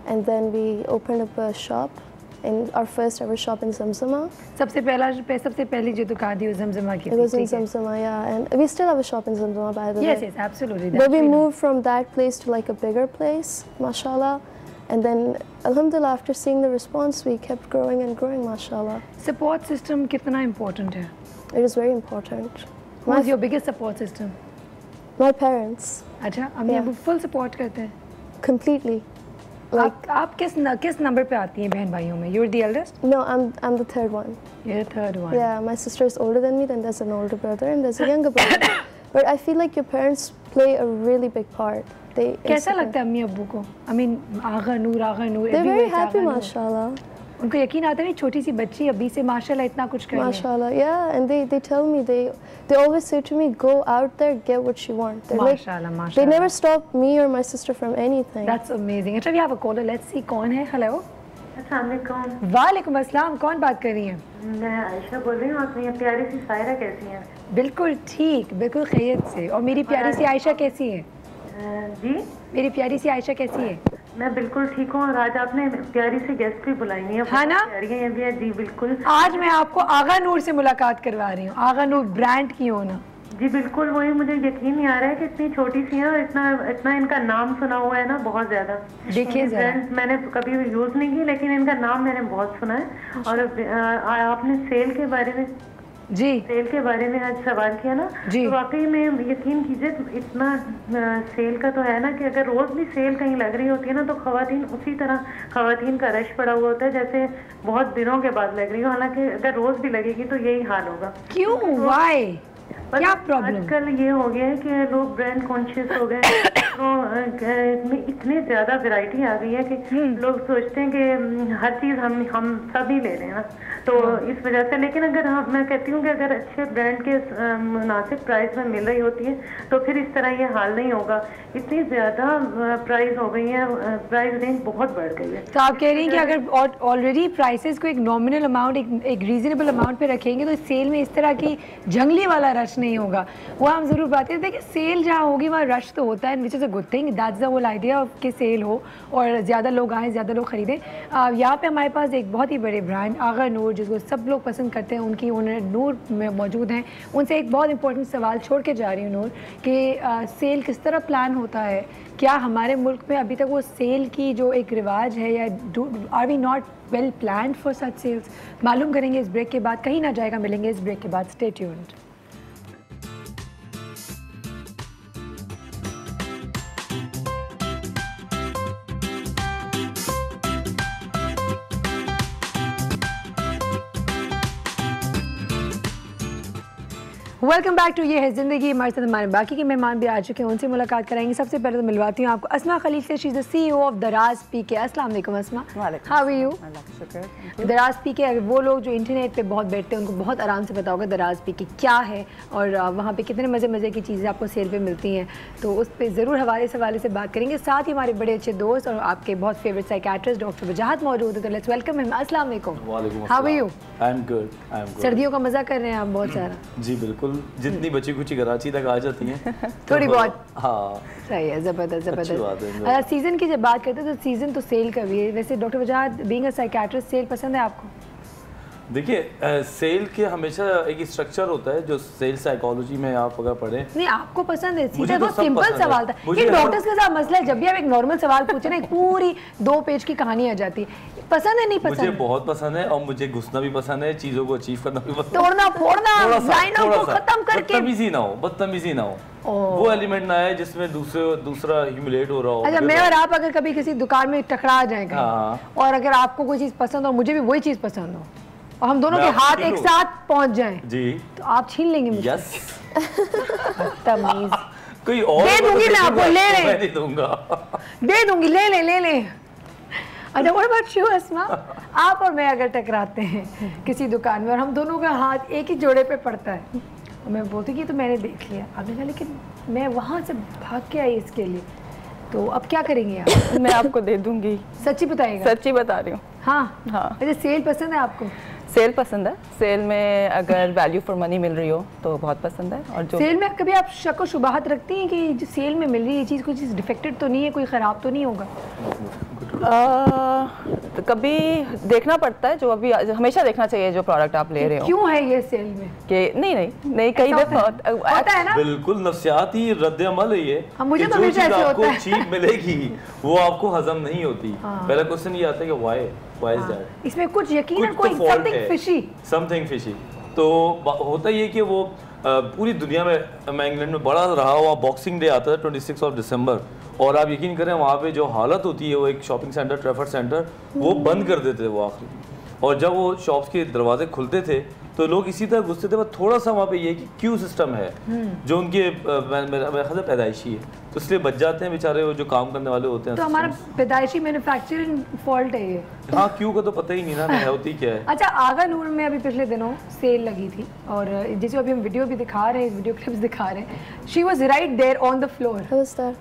and then we opened up a shop. In our first ever shop in Zamzama. सबसे पहली जो दुकान थी वो ज़मज़मा की थी। It was in Zamzama, yeah, and we still have a shop in Zamzama, by the way. Yes, absolutely. But we moved from that place to like a bigger place, mashallah, and then alhamdulillah, after seeing the response, we kept growing and growing, mashallah. Support system कितना important है? It is very important. Who is your biggest support system? My parents. अच्छा, अम्मी अबू full support करते हैं? Completely. आप किस नंबर पे आती हैं बहन भाइयों में? You're the eldest? No, I'm the third one. You're the third one. Yeah, my sister is older than me. Then there's an older brother and there's a younger brother. But I feel like your parents play a really big part. कैसा लगता है अम्मी अब्बू को? I mean, Agha Noor. They're very happy, mashallah. उनको यकीन आता है छोटी सी बच्ची अभी से माशाल्लाह इतना कुछ कर रही है। Mashallah, yeah, and they tell me they always say to me, go out there, get what you want. Mashallah. They never stop me or my sister from anything. That's amazing. अच्छा, we have a caller. Let's see कौन है? Hello. अस्सलाम वालेकुम। वालेकुम अस्सलाम। कौन बात कर रही हैं? मैं आयशा बोल रही हूँ। आप मेरी प्यारी सी सायरा कैसी हैं? बिल्कुल ठीक, बिल्कुल खैरियत से। और मेरी प्यारी सी आयशा कैसी है? जी, मेरी प्यारी सी आयशा कैसी है? मैं बिल्कुल ठीक हूँ। और आज आपने प्यारी सी गेस्ट भी बुलाई है। हाँ ना? प्यारी है भी है। जी बिल्कुल। आज मैं आपको आगा नूर से मुलाकात करवा रही हूँ। आगा नूर ब्रांड की हो ना? जी बिल्कुल, वही मुझे यकीन नहीं आ रहा है कि इतनी छोटी सी है और इतना इनका नाम सुना हुआ है ना, बहुत ज्यादा। देखिए जरा, मैंने कभी यूज नहीं की लेकिन इनका नाम मैंने बहुत सुना है। और आपने सेल के बारे में सेल के बारे में आज सवाल किया ना, तो वाकई में यकीन कीजिए इतना सेल का तो है ना कि अगर रोज भी सेल कहीं लग रही होती है ना तो खवातीन उसी तरह खवातीन का रश पड़ा हुआ होता है जैसे बहुत दिनों के बाद लग रही हो। हालांकि अगर रोज भी लगेगी तो यही हाल होगा। क्यों? व्हाई? क्या प्रॉब्लम? आजकल ये हो गया है कि लोग ब्रांड कॉन्शियस हो गए, तो इतनी ज्यादा वैरायटी आ गई है कि लोग सोचते हैं कि हर चीज हम सभी ले रहे हैं ना, तो इस वजह से। लेकिन अगर मैं कहती हूँ कि अगर अच्छे ब्रांड के मुनासिब प्राइस में मिल रही होती है तो फिर इस तरह ये हाल नहीं होगा। इतनी ज्यादा प्राइस हो गई है, प्राइस रेंज बहुत बढ़ गई है। तो आप कह रही हैं कि अगर ऑलरेडी प्राइसेस को एक नॉमिनल अमाउंट, एक रीजनेबल अमाउंट पे रखेंगे तो सेल में इस तरह की जंगली वाला रश नहीं होगा। वो हम जरूर बात करते हैं कि सेल जहाँ होगी वहाँ रश तो होता है, which is a good thing. That's the whole idea of कि सेल हो और ज़्यादा लोग आएँ, ज़्यादा लोग ख़रीदें। यहाँ पे हमारे पास एक बहुत ही बड़े ब्रांड आगा नूर, जिसको सब लोग पसंद करते हैं, उनकी ओनर नूर में मौजूद हैं। उनसे एक बहुत इंपॉर्टेंट सवाल छोड़ के जा रही हूँ नूर, कि सेल किस तरह प्लान होता है? क्या हमारे मुल्क में अभी तक वो सेल की जो एक रिवाज है, या are we not well planned for such sales? मालूम करेंगे इस ब्रेक के बाद। कहीं ना जाएगा, मिलेंगे इस ब्रेक के बाद। Stay tuned. Welcome back to ये है ज़िंदगी। हमारे साथ हमारे बाकी के मेहमान भी आ चुके हैं, उनसे मुलाकात कराएंगे। सबसे पहले तो मिलवाती हूँ आपको अस्मा खलील से। She is the CEO of दराज पीके। अस्सलाम वालेकुम अस्मा। How are you? दराज पीके, वो लोग जो इंटरनेट पे बहुत बैठते हैं उनको बहुत आराम से पता होगा दराज पीके क्या है और वहाँ पे कितने मज़े की चीज़ें आपको सेल पे मिलती हैं, तो उस पर ज़रूर हवाले से बात करेंगे। साथ ही हमारे बड़े अच्छे दोस्त और आपके बहुत फेवरेट साइकियाट्रिस्ट डॉक्टर वजाहत मौजूद है, तो लेट्स वेलकम हिम। अस्सलाम वालेकुम। How are you? I am good. सर्दियों का मज़ा कर रहे हैं आप बहुत सारा? जी बिल्कुल, जितनी बची कुछ कराची तक आ जाती हैं थोड़ी बहुत। हाँ सही है, ज़बरदस्त। सीज़न की जब बात करते हैं तो सीज़न तो सेल का भी है। वैसे doctor Wajahat, being a psychiatrist, cell पसंद है आपको? देखिए सेल के हमेशा एक स्ट्रक्चर होता है जो सेल साइकोलॉजी में आप अगर पढ़े। नहीं आपको पसंद है, मुझे सीधा तो बहुत सब सिंपल पसंद है। सवाल था। मुझे ये हर- डॉक्टर्स के साथ मसला है, जब भी आप एक नॉर्मल सवाल पूछे ना, एक पूरी 2 पेज की कहानी आ जाती है। पसंद है नहीं मुझे पसंद? बहुत पसंद है और मुझे घुसना भी पसंद है, चीजों को अचीव करना भी पसंद है। तोड़ना फोड़ना, थोड़ा-सा, लाइनों को थोड़ा-सा। खत्म करके। बदतमीजी ना हो, वो एलिमेंट ना है जिसमें दूसरा ह्यूमिलेट हो रहा हो। अच्छा, मैं और आप अगर कभी किसी दुकान में टकरा जाएगा हाँ। और अगर आपको कोई चीज पसंद हो और मुझे भी वही चीज पसंद हो और हम दोनों मैं के आपको हाथ छीन एक लूं। साथ पहुंच जाएं जी तो आप छीन लेंगे मुझसे? यस तमीज। कोई और दे होगा तो दूंगी मैं आपको, देखूंगा, ले लें। मैं नहीं दूंगा। दे दूंगी, ले ले। अच्छा व्हाट अबाउट यू अस्मा? आप और मैं अगर टकराते हैं किसी दुकान में और हम दोनों का हाथ एक ही जोड़े पे पड़ता है और मैं बोलती कि तो मैंने देख लिया, आपने कहा लेकिन मैं वहाँ से भाग के आई इसके लिए, तो अब क्या करेंगे आप? मैं आपको दे दूंगी, सच्ची बताइएगा? सच्ची बता रही हूँ। हाँ हाँ। अच्छा, सेल पसंद है आपको? सेल पसंद है, सेल में अगर वैल्यू फॉर मनी मिल रही हो तो बहुत पसंद है। और जो सेल में कभी आप शक व शुबहत रखती हैं कि जो सेल में मिल रही है ये चीज़ कोई चीज़ डिफेक्टेड तो नहीं है, कोई ख़राब तो नहीं होगा? तो कभी देखना पड़ता है, जो अभी हमेशा देखना चाहिए जो प्रोडक्ट आप ले रहे हो क्यों है ये सेल में? कि नहीं कई ऐसा दफा होता है ना? बिल्कुल नफ्सियाती रद्द अमल है ये। हाँ, मुझे कि तो जो हमेशा चीज़ ऐसे आपको होता है। चीप मिलेगी वो आपको हजम नहीं होती। पहला क्वेश्चन ये आता है कि व्हाई इज दैट। इसमें कुछ यकीनन कोई समथिंग फिशी। Something fishy. तो होता ये कि वो पूरी दुनिया में, मैं इंग्लैंड में बड़ा रहा हुआ, बॉक्सिंग डे आता है 26 ऑफ दिसंबर, और आप यकीन करें वहाँ पे जो हालत होती है, वो एक शॉपिंग सेंटर ट्रेफर्ड सेंटर वो बंद कर देते थे वो आखिरी, और जब वो शॉप्स के दरवाजे खुलते थे तो लोग इसी तरह घुसते थे। बस थोड़ा सा वहाँ पे ये कि क्यू सिस्टम है जो उनके मेरा ख्याल है पैदाइशी है, तो इसलिए बच जाते हैं बेचारे वो जो काम करने वाले होते हैं। तो हमारा पैदाइशी मैन्युफैक्चरिंग फॉल्ट है ये। हाँ, क्यू का तो पता ही नहीं ना है होती क्या है। अच्छा, आगा नूर में अभी पिछले दिनों सेल लगी थी और जिसे अभी हम वीडियो भी दिखा रहे हैं, वीडियो क्लिप्स दिखा रहे हैं, she was right there on the floor.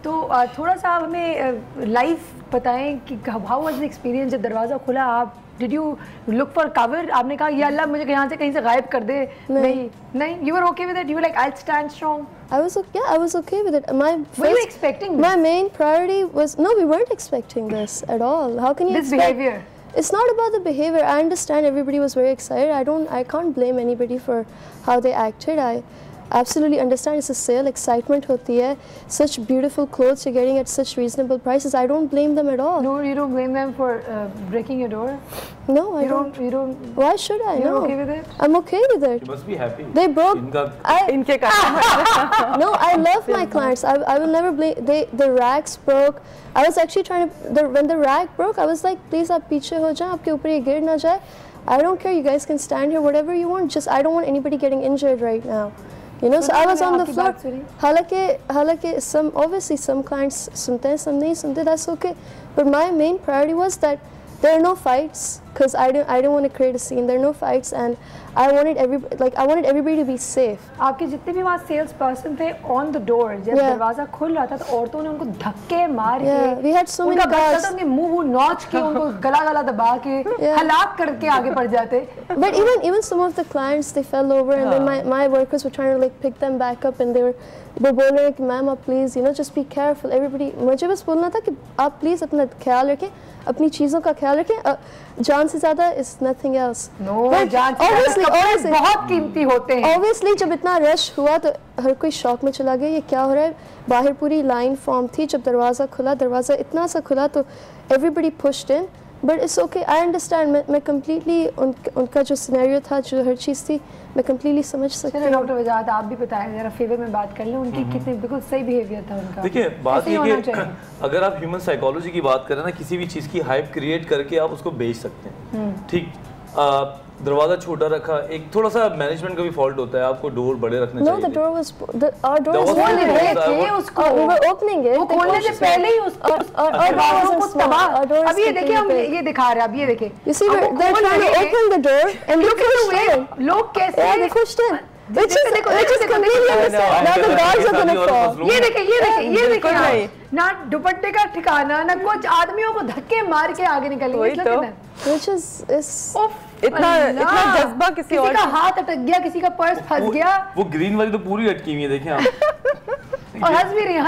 तो थोड़ा सा हमें लाइव बताएं कि हाउ वाज द एक्सपीरियंस जब दरवाज़ा खुला? आप did you look for cover? आपने कहा या अल्लाह मुझे यहाँ से कहीं से गायब कर दे? नहीं, you were okay with it? You were like, I'll stand strong? I was okay with it. Were you expecting My this? main priority was, no, we weren't expecting this at all. How can you This expect? behavior? It's not about the behavior. I understand everybody was very excited. I can't blame anybody for how they acted. I absolutely understand it's a sale, excitement hoti hai. Such beautiful clothes you're getting at such reasonable prices. I don't blame them at all. No, you don't blame them for breaking your door? No, I You don't. don't? Why should I? You're No. okay with it? I'm okay with it. You must be happy. They broke. इनका इनके कारण No, I love my clients. I will never blame. The racks broke. I was actually trying to. When the rack broke, I was like, please, आप पीछे हो जाएं, आपके ऊपर ये गिर ना जाए. I don't care. You guys can stand here, whatever you want. Just I don't want anybody getting injured right now. You know, so I was on the floor. हालांकि some clients सुनते हैं, some नहीं सुनते. That's okay. But my main priority was that there are no fights, because I didn't want to create a scene. There are no fights, and I wanted everybody to be safe. आपके जितने भी वहाँ सेल्स पर्सन थे ऑन द डोर, जब Yeah. दरवाजा खुल रहा था तो औरतों ने उनको धक्के मार Yeah, के, we had so many उनका बच्चा guards. तो उनके मुंह नोच के उनको गला दबा के Yeah. हलाक करके आगे बढ़ जाते। But even some of the clients, they fell over, and then my workers were trying to like pick them back up, and वो बोल रहे हैं कि मैम आप please just be careful. Everybody, मुझे बस बोलना था कि आप प्लीज़ अपना ख्याल रखें, अपनी चीज़ों का ख्याल रखें. जान से ज़्यादा is nothing else. No, But जान से obviously, कपड़े obviously, बहुत कीमती होते हैं। obviously जब इतना रश हुआ तो हर कोई शॉक में चला गया, ये क्या हो रहा है. बाहर पूरी लाइन फॉर्म थी. जब दरवाज़ा खुला, दरवाज़ा इतना सा खुला तो everybody pushed in. But it's okay, I understand. मैं completely उनका जो सिनेरियो था, जो हर चीज़ थी, मैं completely समझ सकती चलो हूँ. डॉक्टर वजाहत, आप भी बताएं जरा फेवर में बात कर लें, उनकी कितने बिल्कुल सही बिहेवियर था उनका। देखिए बात ऐसे ही ये होना कि चाहिए। अगर आप ह्यूमन साइकोलॉजी की बात करें ना, किसी भी चीज़ की हाइप क्रिएट करके आप उसको बेच सकते हैं। ठीक, दरवाजा छोटा रखा, एक थोड़ा सा मैनेजमेंट का भी फॉल्ट होता है, आपको डोर बड़े रखने No, चाहिए the door was our door There was was खोल no रहे door. थे उसको, we were opening it. वो खोलने से पहले ही उसको our door दरवाजों को wasn't small. तबाह। Our door is अब ये देखिए, हम completely big. ये दिखा रहे हैं, अब ये देखिए। You see, अब वो they're खोल trying to रहे हैं, open the door and look क्योंकि at वे the लोग कैसे Yeah, they pushed in. Which is देखो, completely understand. Now the dogs are gonna fall. ये देखिए ये बिल्कुल देखिए नहीं। ना दुपट्टे का ठिकाना, ना कुछ आदमियों को धक्के मार के आगे निकलेंगे। वही इस तो। लगता है। Which is इतना जज्बा किसी और का हाथ अटक गया, किसी का पर्स फंस गया वो ग्रीन वाली तो पूरी अटकी हुई है, देखें आप। और हंस भी रही हैं।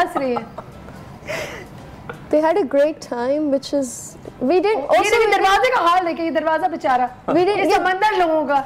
We had a great time, which is we did ये also. देखिए दरवाजे का हाल देखिए, ये दरवाजा बेचारा, We did ये समंदर लोगों का।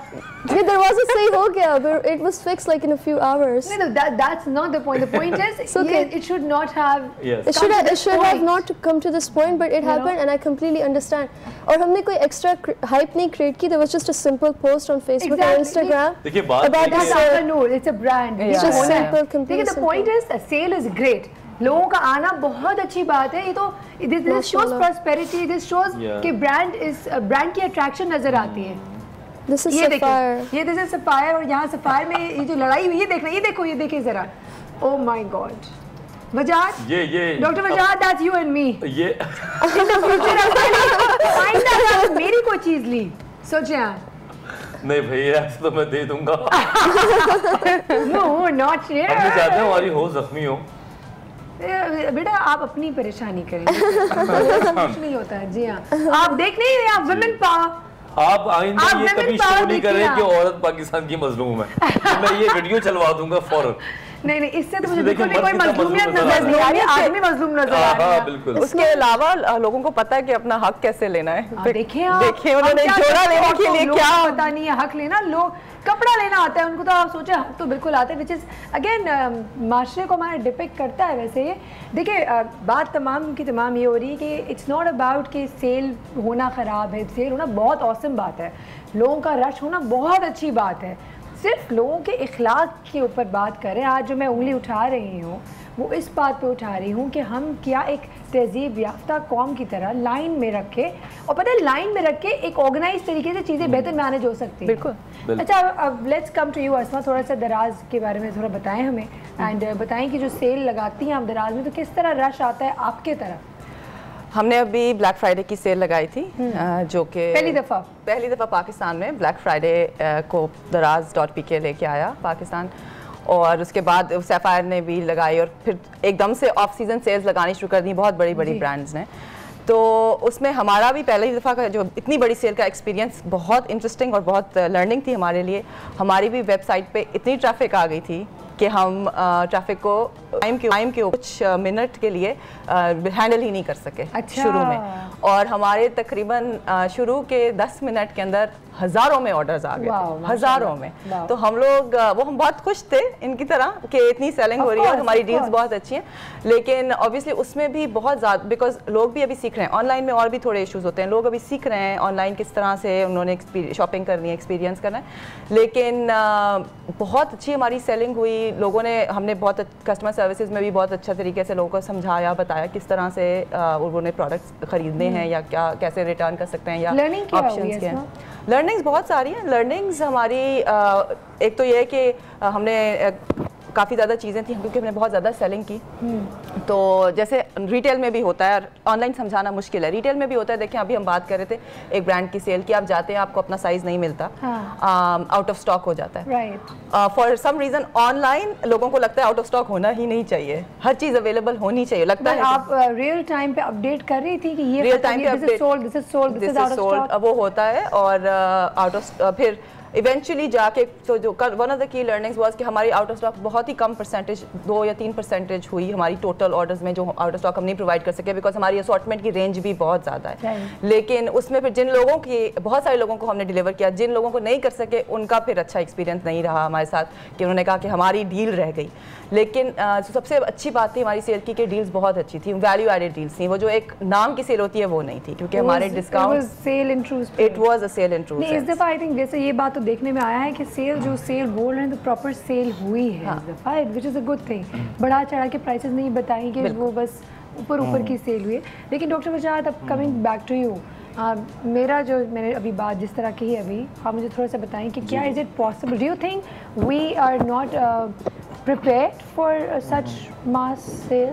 ये दरवाजा सही हो गया, but it was fixed like in a few hours. No, that's not the point. The point is, It's okay. it should not have. Yes. It should come to have, this it should have point. not come to this point, but it happened, and I completely understand. और हमने कोई extra hype नहीं create की. There was just a simple post on Facebook Exactly. and Instagram देखिए बात about ये the That's है- sale. our Noor. It's a brand. It's ये just होना है। simple, complete देखिए, the point is, the sale is great. लोगों का आना बहुत अच्छी बात है। ये तो this shows माशाल्लाह। prosperity. This shows Yeah. कि brand की attraction नजर आती है। This is ये देखिए, sapphire. ये दिस इज सफायर, और यहाँ सफायर में ये जो लड़ाई हुई है, देख रहे, ये देखो, ये देखिए जरा। Oh my God. वजाद, ये doctor वजाद, that's you and me. ये In the future, find out मेरी कोई चीज ली, सोचे आप। नहीं भैया ऐसे तो मैं दे दूंगा। No, not हम भी here. चाहते हैं हमारी हो जख्मी हो। बेटा आप अपनी परेशानी करेंगे, कुछ नहीं होता है। जी हाँ, आप देख नहीं रहे, आप वुमेन पावर। आप आइंदा आप ये women कभी power शो नहीं देखिए करें कि आप। औरत पाकिस्तान की मजलूम है। तो मैं ये वीडियो चलवा दूंगा फौरन। नहीं नहीं, इससे तो मुझे इसमें बिल्कुल भी देखिए कोई मर्द कितना मजलूमियत मजलूम नजर नहीं आ रही, नजर आ रही है। आदमी मजलूम नजर आ रहा हाँ है। बिल्कुल। उसके अलावा लोगों को पता है कि अपना हक कैसे लेना है। देखिए आप, देखिए हम उन्होंने क्या जोड़ा करते हैं, लेने के औरतों लिए लोग क्या पता नहीं है हक लेना, लोग कपड़ा लेना आता है उनको, तो आप सोचे हक तो बिल्कुल आते हैं, विच इज अगेन माशरे को हमारा डिपिक्ट करता है। वैसे ये देखिए, बात तमाम की तमाम ये हो रही है कि इट्स नॉट अबाउट कि सेल होना ख़राब है, सेल होना बहुत औसम बात है, लोगों का रश होना बहुत अच्छी बात है। सिर्फ लोगों के इखलाक के ऊपर बात करें, आज जो मैं उंगली उठा रही हूँ वो इस बात पे उठा रही हूँ कि हम क्या एक तहजीब याफ्ता कौम की तरह लाइन में रखे, और पता है लाइन में रख के एक ऑर्गेनाइज तरीके से चीज़ें बेहतर मैनेज हो सकती हैं। बिल्कुल। अच्छा, अब लेट्स कम टू यू अस्मा, थोड़ा सा दराज के बारे में थोड़ा बताएं हमें, एंड बताएं कि जो सेल लगाती हैं आप दराज में, तो किस तरह रश आता है आपके तरफ? हमने अभी ब्लैक फ्राइडे की सेल लगाई थी, जो कि पहली दफ़ा पाकिस्तान में ब्लैक फ्राइडे को दराज.pk लेके आया पाकिस्तान, और उसके बाद सैफायर ने भी लगाई, और फिर एकदम से ऑफ सीज़न सेल्स लगानी शुरू कर दी बहुत बड़ी बड़ी ब्रांड्स ने। तो उसमें हमारा भी पहली दफ़ा का जो इतनी बड़ी सेल का एक्सपीरियंस बहुत इंटरेस्टिंग और बहुत लर्निंग थी हमारे लिए। हमारी भी वेबसाइट पे इतनी ट्रैफिक आ गई थी कि हम ट्रैफिक को टाइम के कुछ मिनट के लिए हैंडल ही नहीं कर सके। अच्छा। शुरू में, और हमारे तकरीबन शुरू के 10 मिनट के अंदर हज़ारों में ऑर्डर्स आ गए थे, हज़ारों में। तो हम लोग हम बहुत खुश थे इनकी तरह कि इतनी सेलिंग हो रही है, हमारी डील्स बहुत अच्छी हैं। लेकिन ऑब्वियसली उसमें भी बहुत ज़्यादा, बिकॉज लोग भी अभी सीख रहे हैं ऑनलाइन में, और भी थोड़े इश्यूज होते हैं, लोग अभी सीख रहे हैं ऑनलाइन किस तरह से उन्होंने शॉपिंग करनी है, एक्सपीरियंस करना है। लेकिन बहुत अच्छी हमारी सेलिंग हुई, लोगों ने, हमने बहुत कस्टमर सर्विसेज में भी बहुत अच्छा तरीके से लोगों को समझाया, बताया किस तरह से उन्होंने प्रोडक्ट्स खरीदने हैं, या क्या कैसे रिटर्न कर सकते हैं, या ऑप्शंस क्या हैं। लर्निंग्स बहुत सारी हैं। लर्निंग्स हमारी एक तो ये है कि हमने काफ़ी ज़्यादा चीज़ें थी क्योंकि हमने बहुत ज़्यादा सेलिंग की। तो जैसे रिटेल में भी होता है, ऑनलाइन समझाना मुश्किल है, रिटेल में भी होता है। देखें अभी हम बात कर रहे थे एक ब्रांड की सेल की, आप जाते हैं आपको अपना साइज़ नहीं मिलता, आउट ऑफ स्टॉक हो जाता है। फॉर सम रीज़न ऑनलाइन लोगों को लगता है आउट ऑफ स्टॉक होना ही नहीं चाहिए, हर चीज़ अवेलेबल होनी चाहिए, लगता है। आप रियल टाइम पे अपडेट कर रही थी कि ये रियल टाइम पे अपडेट, दिस इज सोल्ड, वो होता है, और आउट ऑफ फिर इवेंचुअली जाके तो जो one of the key learnings was कि हमारी आउट ऑफ स्टॉक बहुत ही कम परसेंटेज, 2 या 3% हुई हमारी टोटल ऑर्डर्स में, जो आउट ऑफ स्टॉक हम नहीं प्रोवाइड कर सके बिकॉज हमारी असॉर्टमेंट की रेंज भी बहुत ज़्यादा है। लेकिन उसमें फिर जिन लोगों की, बहुत सारे लोगों को हमने डिलीवर किया, जिन लोगों को नहीं कर सके उनका फिर अच्छा एक्सपीरियंस नहीं रहा हमारे साथ, कि उन्होंने कहा कि हमारी डील रह गई। लेकिन सबसे अच्छी बात थी हमारी सेल की डील्स बहुत अच्छी थी, वैल्यू एडेड डील्स थी, वो जो एक नाम की सेल होती है वो नहीं थी, क्योंकि हमारे डिस्काउंट, सेल इंट्रूज, इट वाज अ सेल इंट्रूज। इस दफ़ा आई थिंक जैसे ये बात तो देखने में आया है कि सेल बोल रहे हैं तो प्रॉपर सेल हुई है इस दफ़ा, विच इज़ अ गुड थिंग। बढ़ा चढ़ा के प्राइसेस नहीं बताई कि वो बस ऊपर की सेल हुई है। लेकिन डॉक्टर वजाहत, अब कमिंग बैक टू यू, मेरा जो मैंने अभी बात जिस तरह की है अभी, आप मुझे थोड़ा सा बताएं कि क्या is it possible, do you think we are not prepared for such mass sale?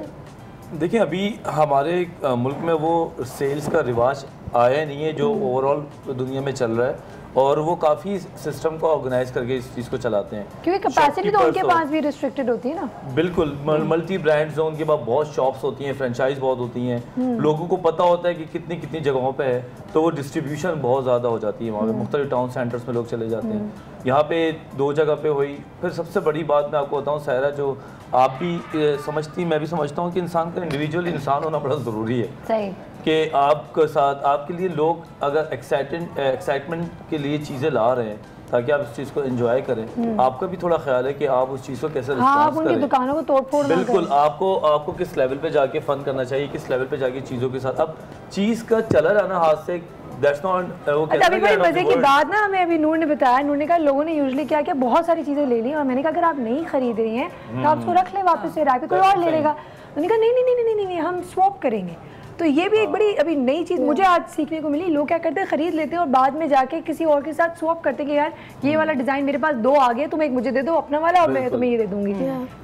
देखिए अभी हमारे मुल्क में वो सेल्स का रिवाज आया नहीं है जो ओवरऑल दुनिया में चल रहा है, और वो काफ़ी सिस्टम को ऑर्गेनाइज करके इस चीज़ को चलाते हैं, क्योंकि कैपेसिटी तो उनके पास भी रिस्ट्रिक्टेड होती है ना। बिल्कुल, मल्टी ब्रांड्स हैं, उनके पास बहुत शॉप्स होती हैं, फ्रेंचाइज बहुत होती हैं, लोगों को पता होता है कि कितनी कितनी जगहों पे है, तो वो डिस्ट्रीब्यूशन बहुत ज़्यादा हो जाती है वहाँ पे, मुख्तलिफ टाउन सेंटर्स में लोग चले जाते हैं। यहाँ पे 2 जगह पे हुई। फिर सबसे बड़ी बात मैं आपको बताऊँ सायरा, जो आप भी समझती, मैं भी समझता हूँ कि इंसान का इंडिविजुअल इंसान होना बड़ा ज़रूरी है। सही कि आपके साथ आपके लिए लोग अगर एक्साइटमेंट के लिए चीज़ें ला रहे हैं ताकि आप इस चीज़ को एंजॉय करें, आपका भी थोड़ा ख्याल है कि आप उस चीज़ को कैसे रिस्पॉन्स आप उनकी दुकानों को तोड़ फोड़ ना बिल्कुल करें। आपको किस लेवल पे जाके फन करना चाहिए, किस लेवल पे जाके चीज़ों के साथ अब चीज़ का चला रहना हाथ से, दैट्स नॉट वो अच्छा, अभी बड़ी मजे की बात ना हमें अभी नूर ने बताया, नूर ने कहा लोगों ने यूजुअली क्या किया, बहुत सारी चीजें ले ली और मैंने कहा अगर आप नहीं खरीद रही हैं तो आप उसको रख लें वापस से रख के, कोई और ले लेगा। उन्होंने कहा नहीं नहीं नहीं नहीं नहीं हम स्वैप करेंगे। तो ये भी एक बड़ी अभी नई चीज़ मुझे आज सीखने को मिली। लोग क्या करते हैं, खरीद लेते हैं और बाद में जाके किसी और के साथ स्वैप करते हैं कि यार ये वाला डिज़ाइन मेरे पास 2 आ गए, तुम एक मुझे दे दो अपना वाला और मैं तुम्हें ये दे दूंगी।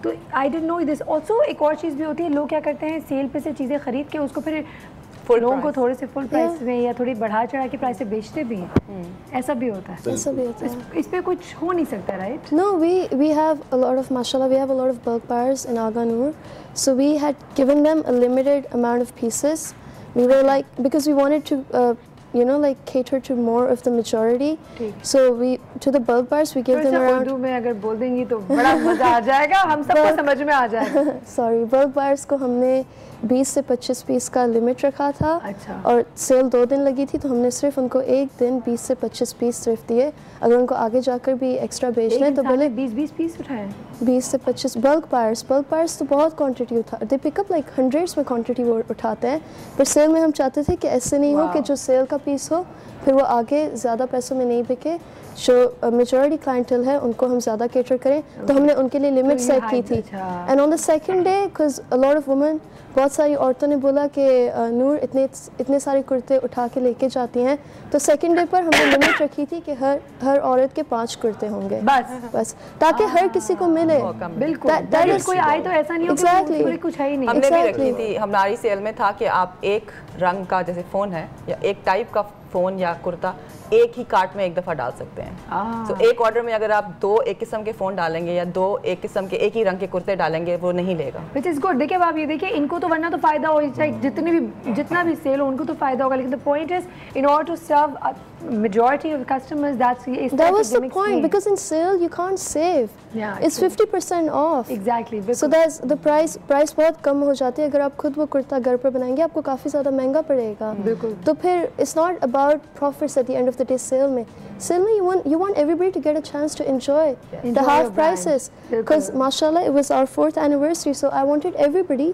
तो I didn't know this. Also एक और चीज़ भी होती है, लोग क्या करते हैं सेल पे से चीज़ें खरीद के उसको फिर लोगों को थोड़े से फुल प्राइस में या थोड़ी बढ़ा चढ़ा के प्राइस से बेचते भी हैं। ऐसा भी होता है। ऐसा भी होता है। इस पे कुछ हो नहीं सकता, right? No, we have a lot of, mashallah, we have a lot of bulk buyers in Aga Noor. So we had given them a limited amount of pieces. We were like, because we wanted to, you know, like cater to more of the majority. So we, to the bulk buyers, we give them around. Urdu में अगर बोल देंगी तो बड़ा मजा आ जाएगा, हम सबको समझ में आ जाएगा। Sorry, bulk buyers को हमने 20 से 25 पीस का लिमिट रखा था। अच्छा। और सेल 2 दिन लगी थी तो हमने सिर्फ उनको एक दिन 20 से 25 पीस सिर्फ दिए। अगर उनको आगे जाकर भी एक्स्ट्रा बेचना है तो बोले 20-20 पीस उठाए। 20 से 25 बल्क बायर्स तो बहुत quantity they pick up like hundreds में क्वांटिटी वो उठाते हैं। पर सेल में हम चाहते थे कि ऐसे नहीं हो कि जो सेल का पीस हो फिर वो आगे ज़्यादा पैसों में नहीं बिके। जो मेजॉरिटी क्लाइंटल है उनको हम ज़्यादा केटर करें तो हमने उनके लिए लिमिट सेट की थी। And on the second day because a lot of women, बहुत सारी औरतों ने बोला कि नूर इतने सारे कुर्ते उठा के लेके जाती हैं, तो सेकंड डे पर हमने लिमिट रखी थी कि हर औरत के 5 कुर्ते होंगे बस ताकि हर किसी को मिले। बिल्कुल कोई आए तो ऐसा नहीं हो कि कुछ है ही नहीं। हमने भी रखी थी, हमारी सेल में था कि आप एक रंग का जैसे फ़ोन है या एक टाइप का फ़ोन या कुर्ता एक ही कार्ट में एक दफ़ा डाल सकते हैं। तो एक ऑर्डर में अगर आप 2 एक किस्म के फ़ोन डालेंगे या 2 एक किस्म के एक ही रंग के कुर्ते डालेंगे वो नहीं लेगा। Which is good. देखिए आप ये देखिए, इनको तो वरना तो फ़ायदा हो, चाहे जितना भी सेल हो उनको तो फ़ायदा होगा, लेकिन the point is in order to serve majority of customers, that was the point because in sale you can't save. It's 50% off. Exactly. So that's the price बहुत कम हो जाती है। अगर आप खुद वो कुर्ता घर पर बनाएंगे आपको काफ़ी ज़्यादा महंगा पड़ेगा। बिल्कुल। तो फिर it's not about profits at the end of the day। Sale में you want everybody to get a chance to enjoy the half prices because mashallah it was our 4th anniversary, so I wanted everybody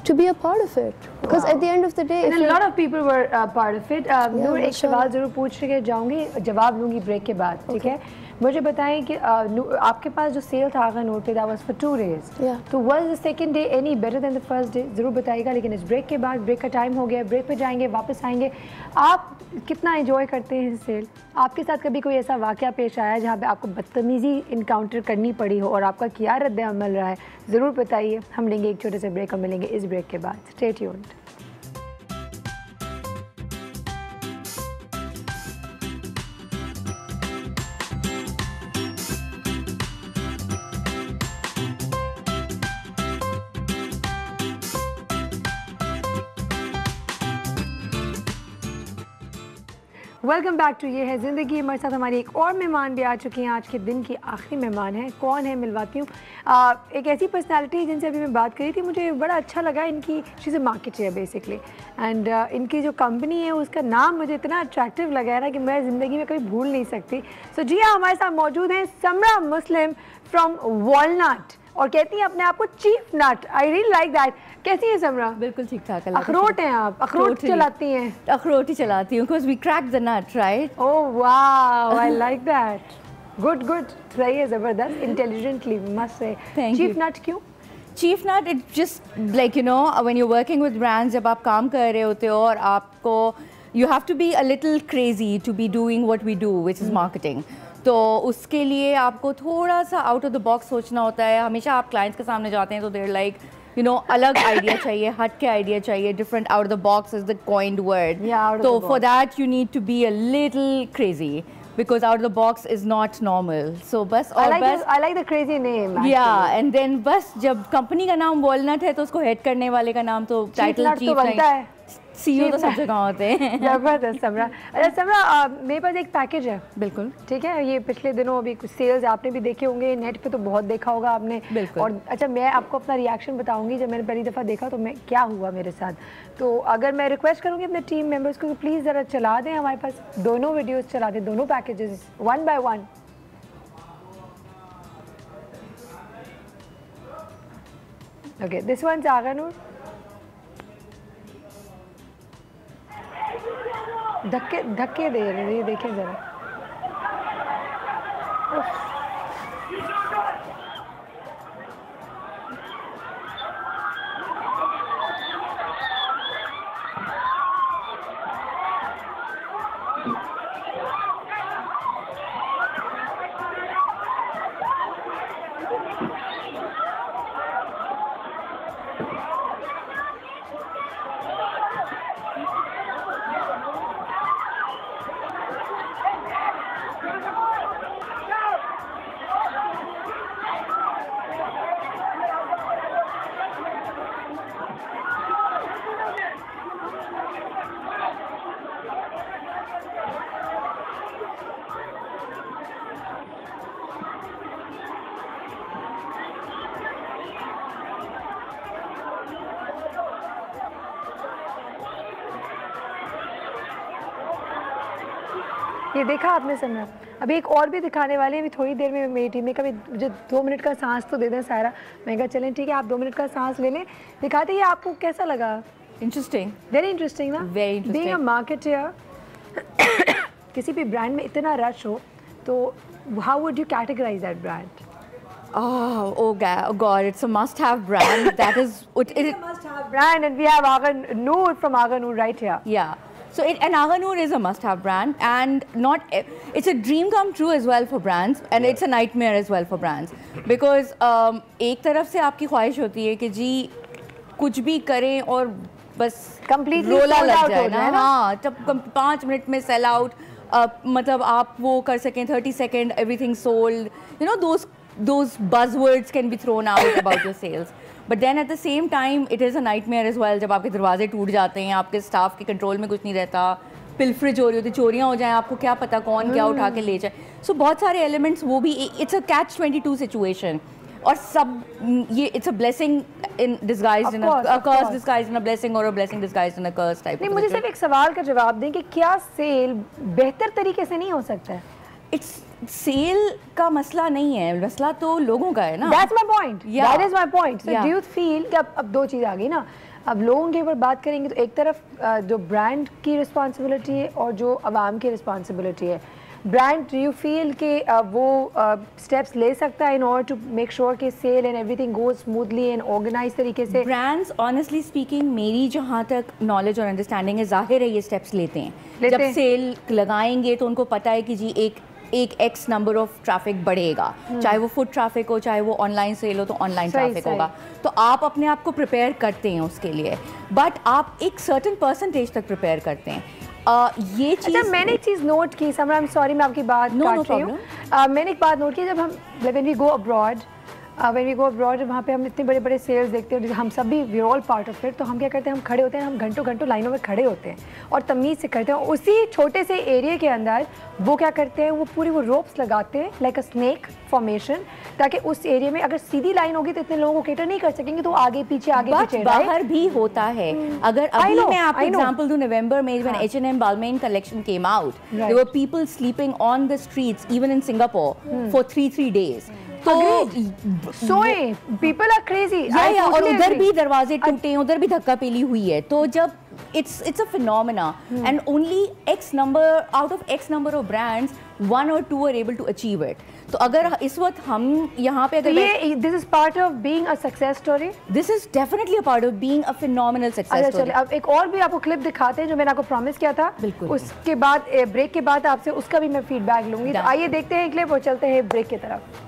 to be a part of it because at the end of the day and a lot of people were part of it। नूर एक सवाल ज़रूर पूछ के जाऊँगी, जवाब लूँगी ब्रेक के बाद, ठीक है? मुझे बताएं कि आपके पास जो सेल था आगा नूर पे that was for 2 days, तो was the second day any better than the first day? ज़रूर बताइएगा। लेकिन इस ब्रेक के बाद, ब्रेक का टाइम हो गया, ब्रेक पे जाएंगे, वापस आएंगे। आप कितना एंजॉय करते हैं सेल? आपके साथ कभी कोई ऐसा वाक़या पेश आया जहाँ पे आपको बदतमीज़ी इनकाउंटर करनी पड़ी हो और आपका क्या रद्द अमल रहा है? ज़रूर बताइए। हम लेंगे एक छोटे से ब्रेक और मिलेंगे इस ब्रेक के बाद। Stay tuned. Welcome back to ये है ज़िंदगी। हमारे साथ हमारी एक और मेहमान भी आ चुकी हैं। आज के दिन की आखिरी मेहमान है। कौन है मिलवाती हूँ। एक ऐसी पर्सनालिटी जिनसे अभी मैं बात करी थी, मुझे बड़ा अच्छा लगा। इनकी she is a marketer basically and इनकी जो कंपनी है उसका नाम मुझे इतना अट्रैक्टिव लगा है ना कि मैं ज़िंदगी में कभी भूल नहीं सकती। सो जी हाँ, हमारे साथ मौजूद हैं समरा मुस्लिम फ्रॉम वॉलनट और कहती हैं अपने आप को chief nut. I really like that. कैसी है समरा? बिल्कुल ठीक ठाक। अखरोट हैं आप? अखरोट चलाती हैं? अखरोट ही चलाती हूँ because we crack the nut, right? Oh wow, I like that. Good good, सही है, ज़बरदस्त, इंटेलिजेंटली मस्त है। चीफ नट क्यों? Chief nut it just like you know when you working with brands, जब आप काम कर रहे होते हो और आपको you have to be a little crazy to be doing what we do which is marketing. तो उसके लिए आपको थोड़ा सा आउट ऑफ द बॉक्स सोचना होता है। हमेशा आप क्लाइंट्स के सामने जाते हैं तो देर लाइक यू नो अलग आइडिया चाहिए, हट के आइडिया चाहिए, different out of the box is the coined word. तो for that you need to be a little crazy because out of the box is not normal. So बस और बस I like the crazy name. Yeah, and then बस जब कंपनी का नाम वॉलनट है तो उसको हेड करने वाले का नाम तो टाइटल चीफ बनता है। CEO तो सब जगह होते हैं। जबरदस्त समरा। अच्छा समरा, मेरे पास एक पैकेज है। बिल्कुल। ठीक है, ये पिछले दिनों अभी कुछ सेल्स आपने भी देखे होंगे, नेट पे तो बहुत देखा होगा आपने। बिल्कुल। और अच्छा, मैं आपको अपना रिएक्शन बताऊंगी जब मैंने पहली दफ़ा देखा तो मैं क्या हुआ मेरे साथ। तो अगर मैं रिक्वेस्ट करूँगी अपने टीम मेम्बर्स को प्लीज़ ज़रा चला दें, हमारे पास दोनों वीडियोज़ चला दें, दोनों packages 1 by 1। Okay, this one's Aghanur. धक्के दे रहे, ये देखें जरा। ये देखा आपने समझा। अभी एक और भी दिखाने वाले हैं, अभी थोड़ी देर में मेरी टीम में। कभी मुझे 2 मिनट का सांस तो दे दें सारा। मैं कहा चलें ठीक है, आप 2 मिनट का सांस ले लें, दिखाते हैं आपको कैसा लगा। इंटरेस्टिंग, वेरी इंटरेस्टिंग ना। Very interesting. Being a marketer, किसी भी ब्रांड में इतना रश हो तो how would you categorize that brand? Oh God, it's a must-have brand. That is, it's a must-have brand, and we have Aghanur from Aghanur right here. Yeah. So and Aghanur is a must-have brand, and it's a dream come true as well for brands, and it's a nightmare as well for brands, because एक तरफ से आपकी ख्वाहिश होती है कि जी कुछ भी करें और बस completely रोला sold लग out जाए हो ना। जाए ना। हाँ, जब 5 मिनट में सेल आउट, मतलब आप वो कर सकें 30 second everything sold, you know, those buzzwords can be thrown out about your sales, but then at the same time it is a nightmare as well जब आपके दरवाजे टूट जाते हैं, आपके स्टाफ के कंट्रोल में कुछ नहीं रहता, पिलफरेज हो रही होती, चोरियां हो जाएं, आपको क्या पता कौन क्या उठा के ले जाए। सो बहुत सारे एलिमेंट्स वो भी, इट्स अ catch-22 सिचुएशन। और सब ये it's a blessing in disguised in a curse disguised in a blessing, और a blessing disguised in a curse type. नहीं, मुझे सिर्फ एक सवाल का जवाब दें कि क्या सेल बेहतर तरीके से नहीं हो सकता है? इट्स सेल का मसला नहीं है, मसला तो लोगों का है ना। That's my point. Yeah. That is my point. So Yeah. do you feel कि अब 2 चीज़ आ गई ना। अब लोगों के ऊपर बात करेंगे तो एक तरफ जो ब्रांड की रिस्पॉन्सिबिलिटी है और जो आवाम की रिस्पॉन्सिबिलिटी है। ब्रांड, डू यू फील कि वो स्टेप्स ले सकता है in order to make sure कि sale and everything goes smoothly and organise तरीके से? ब्रांड्स ऑनेस्टली स्पीकिंग, मेरी जहाँ तक नॉलेज और अंडरस्टैंडिंग है, जाहिर है ये स्टेप्स लेते हैं। जब सेल लगाएंगे तो उनको पता है कि जी एक एक्स नंबर ऑफ ट्रैफिक बढ़ेगा, चाहे वो फुट ट्रैफिक हो, चाहे वो ऑनलाइन सेल हो तो ऑनलाइन ट्रैफिक होगा। तो आप अपने आप को प्रिपेयर करते हैं उसके लिए, बट आप एक सर्टेन परसेंटेज तक प्रिपेयर करते हैं। ये चीज़ अच्छा, मैंने एक चीज़ नोट की, समरा, आई एम सॉरी मैं आपकी बात काट रही हूँ। मैंने एक बात नोट की, जब हम व्हेन वी गो अब्रॉड, वहाँ पे हम इतने बड़े बड़े सेल्स देखते हैं, हम सब भी we all part of it, तो हम क्या करते हैं, हम खड़े होते हैं, हम घंटों घंटों लाइनों में खड़े होते हैं और तमीज़ से करते हैं। उसी छोटे से एरिया के अंदर वो क्या करते हैं, वो पूरी वो रोप्स लगाते हैं लाइक अ स्नेक फॉर्मेशन, ताकि उस एरिया में अगर सीधी लाइन होगी तो इतने लोगों को केटर नहीं कर सकेंगे, तो आगे पीछे बाहर भी होता है। अगर अभी मैं आपको एग्जांपल दूं, नवंबर में when H&M Balmain collection came out, there were people sleeping on the streets even in Singapore for 3 days. तो सोए, people are crazy. और उधर भी दरवाजे टूटे हैं, उधर भी धक्का पेली हुई है। तो जब it's a phenomena and only X number out of X number of brands 1 or 2 are able to achieve it. तो अगर इस वक्त हम यहाँ पे अगर this is part of being a success story. This is definitely a part of being a phenomenal success story. अब एक और भी आपको क्लिप दिखाते हैं जो मैंने आपको प्रॉमिस किया था। बिल्कुल। उसके बाद ब्रेक के बाद आपसे उसका भी मैं फीडबैक लूंगी। तो आइए देखते हैं क्लिप और चलते हैं ब्रेक की तरफ।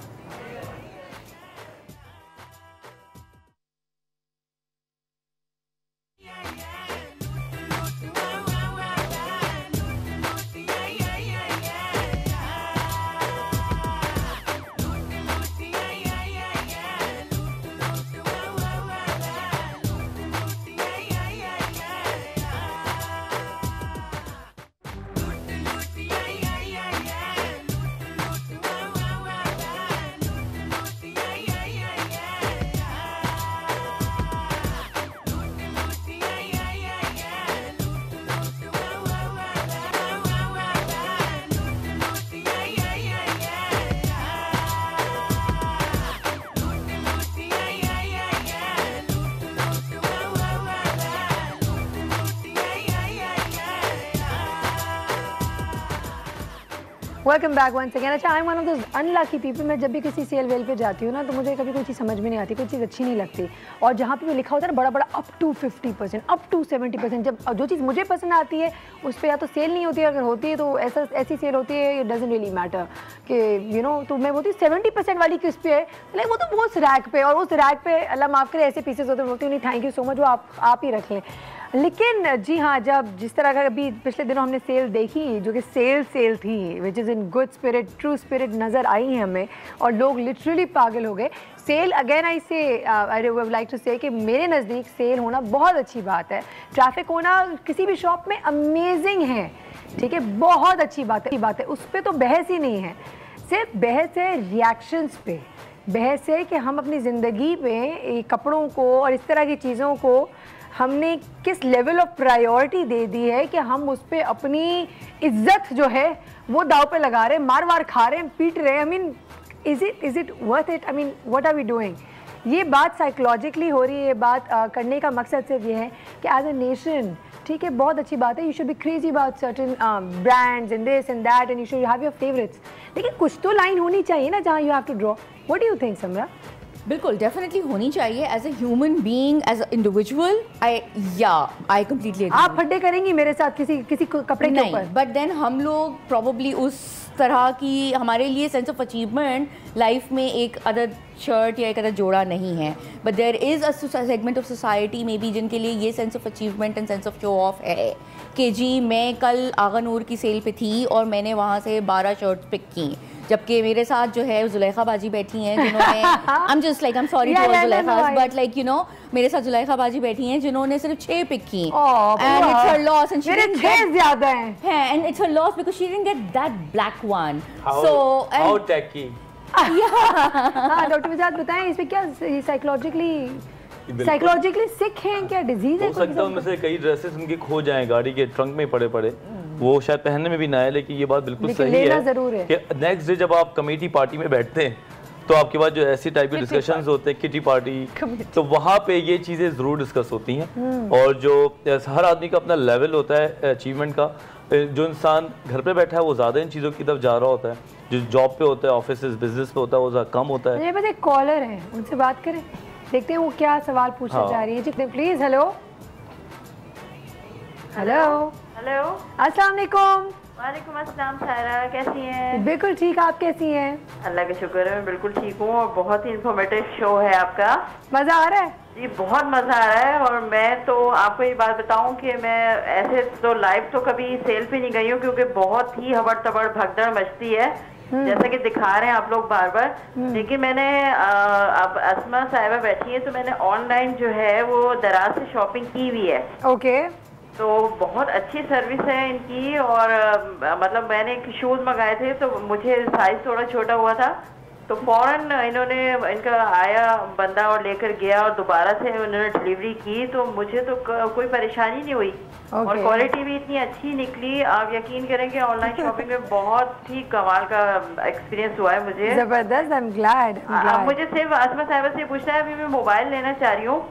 Welcome back once again. अच्छा, I am one of those unlucky people. मैं जब भी किसी सेल वेल पे जाती हूँ ना, तो मुझे कभी कोई चीज़ समझ में नहीं आती, कोई चीज़ अच्छी नहीं लगती, और जहाँ पे लिखा होता है ना बड़ा बड़ा अप टू 50%, अप टू 70%, जब जो चीज़ मुझे पसंद आती है उस पर या तो सेल नहीं होती है, अगर होती है तो ऐसी सेल होती है, इट डजंट रियली मैटर कि यू नो। तो मैं बोलती हूँ 70% वाली किस पे है, लाइक वो तो वो उस रैक पे, और उस रैक पे अल्लाह माफ़ करे ऐसे पीसेस होते हैं, बोलती हूँ नहीं थैंक यू सो मच, वो आप ही रख लें। लेकिन जी हाँ, जब जिस तरह का अभी पिछले दिनों हमने सेल देखी, जो कि सेल थी, which is in good spirit, true spirit नज़र आई है हमें, और लोग लिटरली पागल हो गए। Sale again I would like to say कि मेरे नज़दीक सेल होना बहुत अच्छी बात है, ट्रैफिक होना किसी भी शॉप में अमेजिंग है, ठीक है, बहुत अच्छी बात है, उस पर तो बहस ही नहीं है। सिर्फ बहस है रिएक्शंस पे, बहस है कि हम अपनी ज़िंदगी में कपड़ों को और इस तरह की चीज़ों को हमने किस लेवल ऑफ प्रायोरिटी दे दी है कि हम उस पर अपनी इज्जत जो है वो दाव पे लगा रहे हैं, मार खा रहे हैं, पीट रहे हैं। I mean is it worth it? I mean what are we doing? ये बात साइकोलॉजिकली हो रही है। ये बात करने का मकसद सिर्फ ये है कि एज ए नेशन, ठीक है, बहुत अच्छी बात है, you should be crazy about certain brands and this and that and you should have your favourites, लेकिन कुछ तो लाइन होनी चाहिए ना जहाँ you have to draw. What do you think Samra? बिल्कुल, डेफिनेटली होनी चाहिए। As a human being, as an individual, I completely. आप फड्डे करेंगी मेरे साथ किसी कपड़े के ऊपर? बट देन हम लोग प्रॉब्ली उस तरह की, हमारे लिए सेंस ऑफ अचीवमेंट लाइफ में एक अदद शर्ट या एक अदद जोड़ा नहीं है, but there is a segment of society maybe जिनके लिए ये sense of achievement and sense of show off है कि जी मैं कल आगा नूर की सेल पे थी और मैंने वहाँ से 12 शर्ट्स पिक की, जबकि मेरे साथ जो है जुलेखा बाजी बैठी हैं जिन्होंने I'm just like I'm sorry to all Zulekha's, but like you know मेरे साथ जुलेखा बाजी बैठी हैं जिन्होंने सिर्फ 6 पिक की, and it's her loss and she didn't get ज़्यादा हैं, and it's her loss because she didn't get that black one. How tacky. हाँ डॉक्टर विजात बताएं इस पे क्या साइकोलॉजिकली सिक हैं, क्या डिजीज है? हो सकता है उनमें से कई ड्रेसेस उनके खो जाएं गाड़ी के ट्रंक में पड़े, वो शायद पहनने में भी ना आए, लेकिन ये बात बिल्कुल सही है कि नेक्स्ट डे जब आप कमेटी पार्टी में बैठते हैं तो आपके पास जो ऐसी टाइप के डिस्कशंस होते हैं, किटी पार्टी, तो वहाँ पे ये चीज़ें ज़रूर डिस्कस होती हैं। और जो हर आदमी का अपना लेवल होता है अचीवमेंट का, जो इंसान घर पे बैठा है वो ज़्यादा इन चीज़ों की तरफ जा रहा होता है, जो जॉब पे होता है, ऑफिस बिजनेस पे होता है, वो ज़्यादा कम होता है। मेरे पास एक कॉलर है, उनसे बात करें, देखते हैं वो क्या सवाल पूछना चाह रही है। जितने प्लीज। हेलो अस्सलाम वालेकुम। वालेकुम अस्सलाम सायरा, कैसी हैं? बिल्कुल ठीक, आप कैसी हैं? अल्लाह का शुक्र है, मैं बिल्कुल ठीक हूँ, और बहुत ही इंफॉर्मेटिव शो है आपका। मज़ा आ रहा है जी? बहुत मज़ा आ रहा है। और मैं तो आपको ये बात बताऊं कि मैं ऐसे तो लाइव तो कभी सेल पे नहीं गई हूँ, क्योंकि बहुत ही हबड़ तबड़ भगदड़ मचती है, जैसा कि दिखा रहे हैं आप लोग बार बार। लेकिन मैंने अब अस्मा साहिबा बैठी है, तो मैंने ऑनलाइन जो है वो दराज से शॉपिंग की हुई है। ओके। तो बहुत अच्छी सर्विस है इनकी। और मतलब मैंने एक शूज़ मंगाए थे, तो मुझे साइज थोड़ा छोटा हुआ था, तो फौरन इनका आया बंदा और लेकर गया, और दोबारा से उन्होंने डिलीवरी की, तो मुझे तो कोई परेशानी नहीं हुई। और क्वालिटी भी इतनी अच्छी निकली, आप यकीन करेंगे ऑनलाइन शॉपिंग में बहुत ही कमाल का एक्सपीरियंस हुआ है मुझे। जबरदस्त, आई एम ग्लैड। अब मुझे सिर्फ आसमा साहिबा से पूछना है, अभी मैं मोबाइल लेना चाह रही हूँ,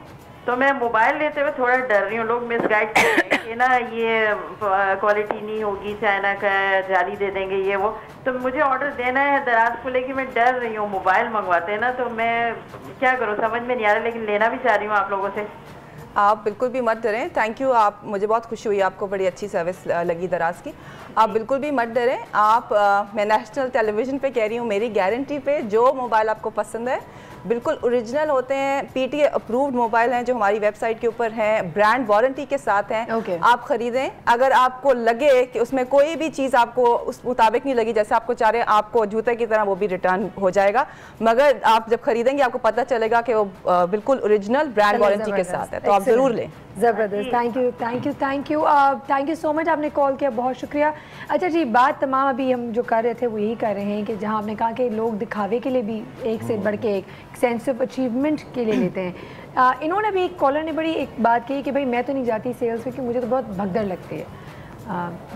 तो मैं मोबाइल लेते हुए थोड़ा डर रही हूँ, लोग मिसगाइड करेंगे ना, ये क्वालिटी नहीं होगी, चाइना का जाली दे देंगे, ये वो। तो मुझे ऑर्डर देना है दराज को लेके, मैं डर रही हूँ, मोबाइल मंगवाते हैं ना, तो मैं क्या करूँ समझ में नहीं आ रहा, लेकिन लेना भी चाह रही हूँ आप लोगों से। आप बिल्कुल भी मत डरें, थैंक यू, आप मुझे बहुत खुशी हुई, आपको बड़ी अच्छी सर्विस लगी दराज की। आप बिल्कुल भी मत डरें। आप मैं नेशनल टेलीविज़न पे कह रही हूँ, मेरी गारंटी पे जो मोबाइल आपको पसंद है बिल्कुल ओरिजिनल होते हैं, पीटीए अप्रूव्ड मोबाइल हैं जो हमारी वेबसाइट के ऊपर हैं, ब्रांड वारंटी के साथ हैं। आप ख़रीदें, अगर आपको लगे कि उसमें कोई भी चीज़ आपको उस मुताबिक नहीं लगी जैसे आपको चाह रहे हैं, आपको जूते की तरह वो भी रिटर्न हो जाएगा, मगर आप जब खरीदेंगे आपको पता चलेगा कि वो बिल्कुल ओरिजिनल ब्रांड वारंटी के साथ है, तो आप ज़रूर लें। ज़बरदस्त, थैंक यू सो मच, आपने कॉल किया, बहुत शुक्रिया। अच्छा जी, बात तमाम अभी हम जो कर रहे थे वो यही कर रहे हैं कि जहाँ आपने कहा कि लोग दिखावे के लिए भी एक से बढ़ के एक सेंस ऑफ अचीवमेंट के लिए लेते हैं। इन्होंने भी, एक कॉलर ने बड़ी एक बात कही कि भाई मैं तो नहीं जाती सेल्स में, क्योंकि मुझे तो बहुत भगदड़ लगती है।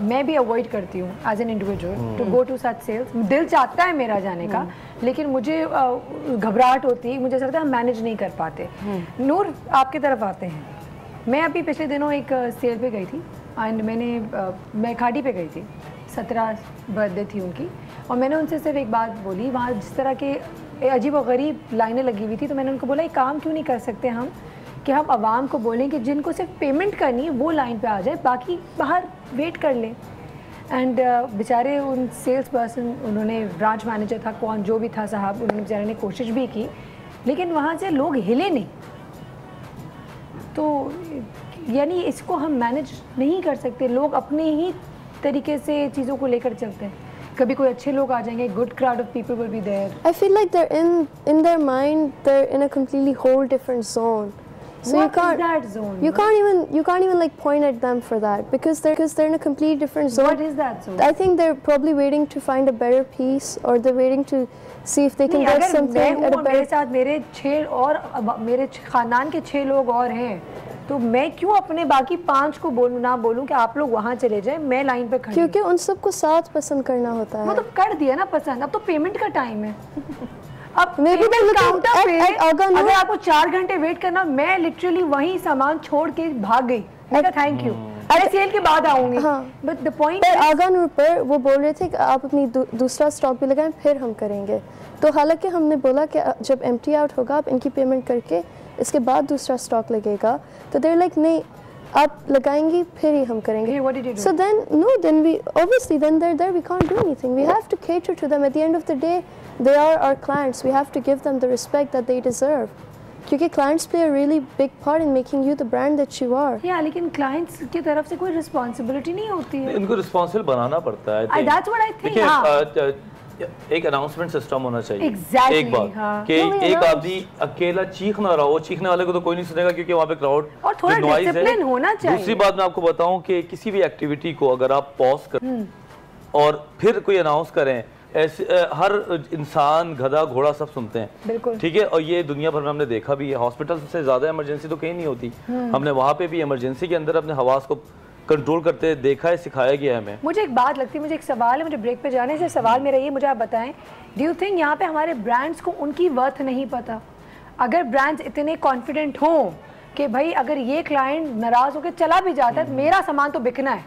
मैं भी अवॉइड करती हूँ as an individual to go to such sales. दिल चाहता है मेरा जाने का, लेकिन मुझे घबराहट होती है, मुझे ऐसा लगता है हम मैनेज नहीं कर पाते। नूर, आपकी तरफ आते हैं। मैं अभी पिछले दिनों एक सेल पे गई थी, एंड मैं खाड़ी पे गई थी, 17 बर्थडे थी उनकी, और मैंने उनसे सिर्फ एक बात बोली, वहाँ जिस तरह के अजीब और गरीब लाइनें लगी हुई थी, तो मैंने उनको बोला, एक काम क्यों नहीं कर सकते हम कि हम आवाम को बोलें कि जिनको सिर्फ पेमेंट करनी है वो लाइन पे आ जाए, बाकी बाहर वेट कर लें। एंड बेचारे उन सेल्स पर्सन, उन्होंने ब्रांच मैनेजर था कौन जो भी था साहब, उन्होंने बेचारे ने कोशिश भी की, लेकिन वहाँ से लोग हिले नहीं। तो यानी इसको हम मैनेज नहीं कर सकते, लोग अपने ही तरीके से चीज़ों को लेकर चलते हैं। कभी कोई अच्छे लोग आ जाएंगे, good crowd of people will be there. I feel like they're in their mind, they're in a completely whole different zone. So What is that zone? you can't even like point at them for that because they're in a completely different zone. What is that zone? I think they're probably waiting to find a better peace, or they're waiting to see if they can get something at a मेरे better. साथ मेरे 6 और मेरे खानदान के 6 लोग और हैं, तो मैं क्यों अपने बाकी 5 को ना बोलूं कि आप लोग वहाँ चले जाएं, मैं लाइन पे खड़ी। क्योंकि उन सबको साथ पसंद करना होता है। वो तो कर दिया ना पसंद, अब तो पेमेंट का टाइम है। अब Maybe they're looking काउंटर पे at Aga अगर आपको 4 घंटे वेट करना, मैं लिटरली वही सामान छोड़ के भाग गई, मैं थैंक यू, मैं सेल के बाद आऊंगी। बट द पॉइंट पर आगा नूर पर वो बोल रहे थे कि आप अपनी दूसरा स्टॉक भी लगाएं फिर हम करेंगे। तो हालांकि हमने बोला कि जब एम्प्टी आउट होगा आप इनकी पेमेंट करके इसके बाद दूसरा स्टॉक लगेगा, तो देर लाइक नहीं आप लगाएंगी फिर ही हम करेंगे। What did you do? So then we obviously then they're there, we can't do anything. We have to cater to them. At the end of the day, they are our clients. We have to give them the respect that they deserve. क्योंकि clients play a really big part in making you the brand that you are. Yeah, लेकिन clients की तरफ से कोई responsibility नहीं होती है। इनको responsible बनाना पड़ता है। That's what I think. देखिए एक अनाउंसमेंट सिस्टम होना चाहिए। Exactly, एक बार हाँ। कि एक आदमी अकेला चीख ना रहा हो, चीखने वाले को तो कोई नहीं सुनेगा क्योंकि वहाँ पे क्राउड और थोड़ा डिसिप्लिन होना चाहिए। दूसरी बात मैं आपको बताऊं कि किसी भी एक्टिविटी को अगर आप पॉज करें और फिर कोई अनाउंस करें, ऐसे हर इंसान गधा घोड़ा सब सुनते हैं, ठीक है। और ये दुनिया भर में हमने देखा भी है, हॉस्पिटल से ज्यादा इमरजेंसी तो कहीं नहीं होती। हमने वहाँ पे भी इमरजेंसी के अंदर अपने हवास को कंट्रोल करते देखा है, सिखाया गया है हमें। मुझे एक बात लगती है, मुझे एक सवाल है, मुझे ब्रेक पे जाने से सवाल मेरा ये, मुझे आप बताएं, डू यू थिंक यहाँ पे हमारे ब्रांड्स को उनकी वर्थ नहीं पता? अगर ब्रांड्स इतने कॉन्फिडेंट हो कि भाई अगर ये क्लाइंट नाराज होकर चला भी जाता है तो मेरा सामान तो बिकना है,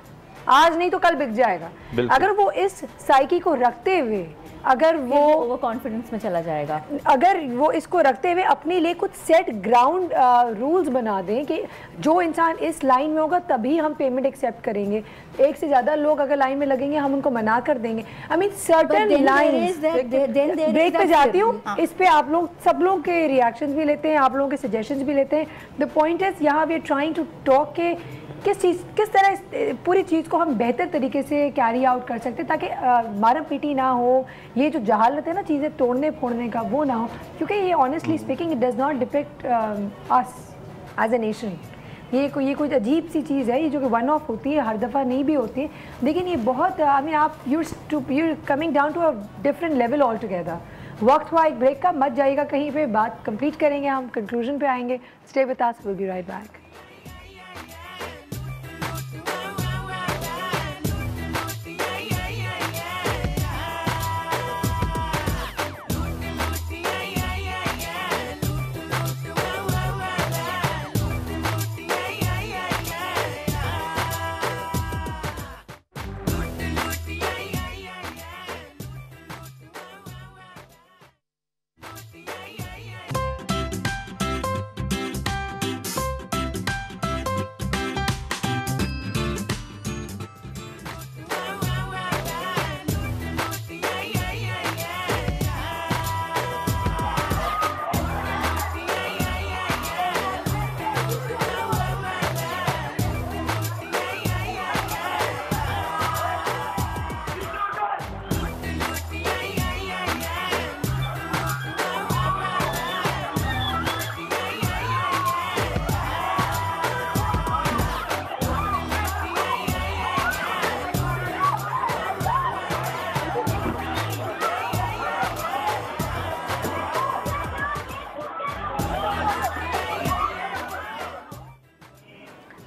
आज नहीं तो कल बिक जाएगा, अगर वो इस साइकी को रखते हुए, अगर वो कॉन्फिडेंस में चला जाएगा, अगर वो इसको रखते हुए अपने लिए कुछ सेट ग्राउंड रूल्स बना दें कि जो इंसान इस लाइन में होगा तभी हम पेमेंट एक्सेप्ट करेंगे, एक से ज़्यादा लोग अगर लाइन में लगेंगे हम उनको मना कर देंगे। I mean certain lines. Break पे जाती हूँ, इस पे आप लोग सब लोग के रिएक्शंस भी लेते हैं, आप लोगों के सजेशंस भी लेते हैं। द पॉइंट इज यहाँ we are trying to talk के किस तरह पूरी चीज़ को हम बेहतर तरीके से कैरी आउट कर सकते हैं ताकि मारम पीटी ना हो, ये जो जहालत है ना चीज़ें तोड़ने फोड़ने का, वो ना हो, क्योंकि ये honestly speaking it does not depict us as a nation. ये कोई अजीब सी चीज़ है, ये जो कि वन ऑफ होती है, हर दफ़ा नहीं भी होती है, लेकिन ये बहुत आई मीन आप you're coming down to a different level all together. वक्त हुआ एक ब्रेक का, मत जाइएगा कहीं पे, बात कंप्लीट करेंगे, हम कंक्लूजन पे आएंगे। Stay with us, will be right back.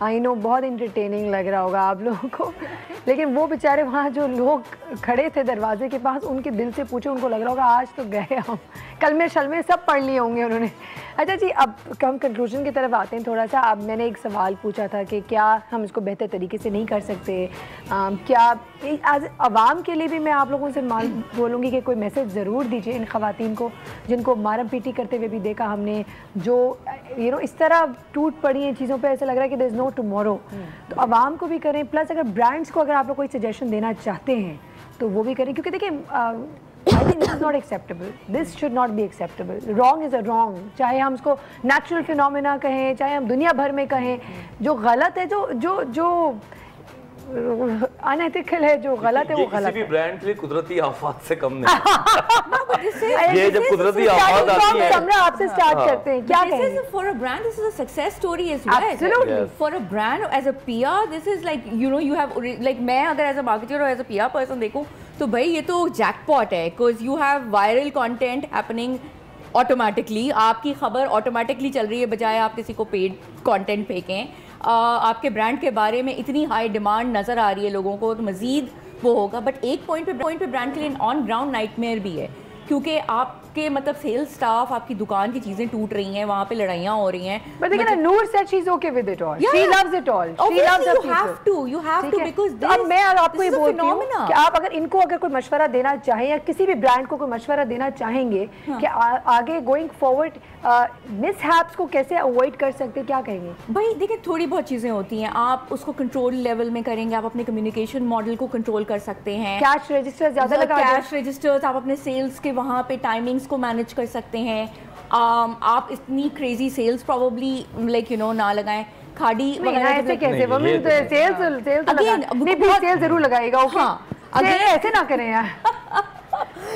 I know बहुत इंटरटेनिंग लग रहा होगा आप लोगों को, लेकिन वो बेचारे वहाँ जो लोग खड़े थे दरवाजे के पास, उनके दिल से पूछो, उनको लग रहा होगा आज तो गए हम, कलमे शलमे सब पढ़ लिए होंगे उन्होंने। अच्छा जी, अब हम कंक्लूजन की तरफ आते हैं थोड़ा सा। अब मैंने एक सवाल पूछा था कि क्या हम इसको बेहतर तरीके से नहीं कर सकते, क्या आज आवाम के लिए भी मैं आप लोगों से बोलूँगी कि कोई मैसेज ज़रूर दीजिए इन ख़वातीन को जिनको मारम पीटी करते हुए भी देखा हमने, जो इस तरह टूट पड़ी हैं चीज़ों पे, ऐसा लग रहा है कि देयर इज़ नो टुमारो। तो आवाम को भी करें, प्लस अगर ब्रांड्स को अगर आप लोग कोई सजेशन देना चाहते हैं तो वो भी करें, क्योंकि देखिए I think this is not acceptable. This should not be acceptable. Wrong is a wrong. चाहे हम उसको natural phenomena कहें, चाहे हम दुनिया भर में कहें, जो गलत है, जो अनएथिकल है, जो गलत है वो गलत है। किसी भी ब्रांड के लिए कुदरती आफत से कम नहीं। ये जब कुदरती आफत आती है, हम आपसे स्टार्ट करते हैं। क्या कहेंगे? This is for a brand, this is a success story as well. Absolutely. For a brand as a PR, this is like you have like मैं अगर as a marketer or as a PR person देखूं तो भाई ये तो जैकपॉट है, because you have viral content happening automatically. आपकी खबर ऑटोमेटिकली चल रही है बजाय आप किसी को पेड कंटेंट फेंकें। आपके ब्रांड के बारे में इतनी हाई डिमांड नज़र आ रही है लोगों को, तो मज़ीद वो होगा। बट एक पॉइंट पे ब्रांड के लिए ऑन ग्राउंड नाइटमेयर भी है, क्योंकि आपके मतलब सेल्स स्टाफ, आपकी दुकान की चीजें टूट रही हैं, वहाँ पे लड़ाइयाँ हो रही हैं। But देखिए ना, नूर said she's okay with it all. She loves it all. She loves it. You have to because this. अब मैं आपको ये बोलती हूँ कि आप अगर इनको अगर कोई मशवरा देना चाहें या किसी भी ब्रांड को कोई मशवरा देना चाहेंगे कि आगे गोइंग फॉरवर्ड मिसहैप्स को कैसे अवॉइड कर सकते, क्या कहेंगे? भाई देखिए, थोड़ी बहुत चीजें होती हैं, आप उसको कंट्रोल लेवल में करेंगे, आप अपने कम्युनिकेशन मॉडल को कंट्रोल कर सकते हैं। कैश रजिस्टर ज्यादा लगा, कैश रजिस्टर्स, आप अपने सेल्स के वहाँ पे टाइमिंग्स को मैनेज कर सकते हैं। आप इतनी क्रेजी सेल्स प्रोबेबली लाइक ना लगाएं। खाड़ी वगैरह ऐसे कैसे वुमेन सेल्स जरूर लगाएगा। ओके, ऐसे ना करें यार।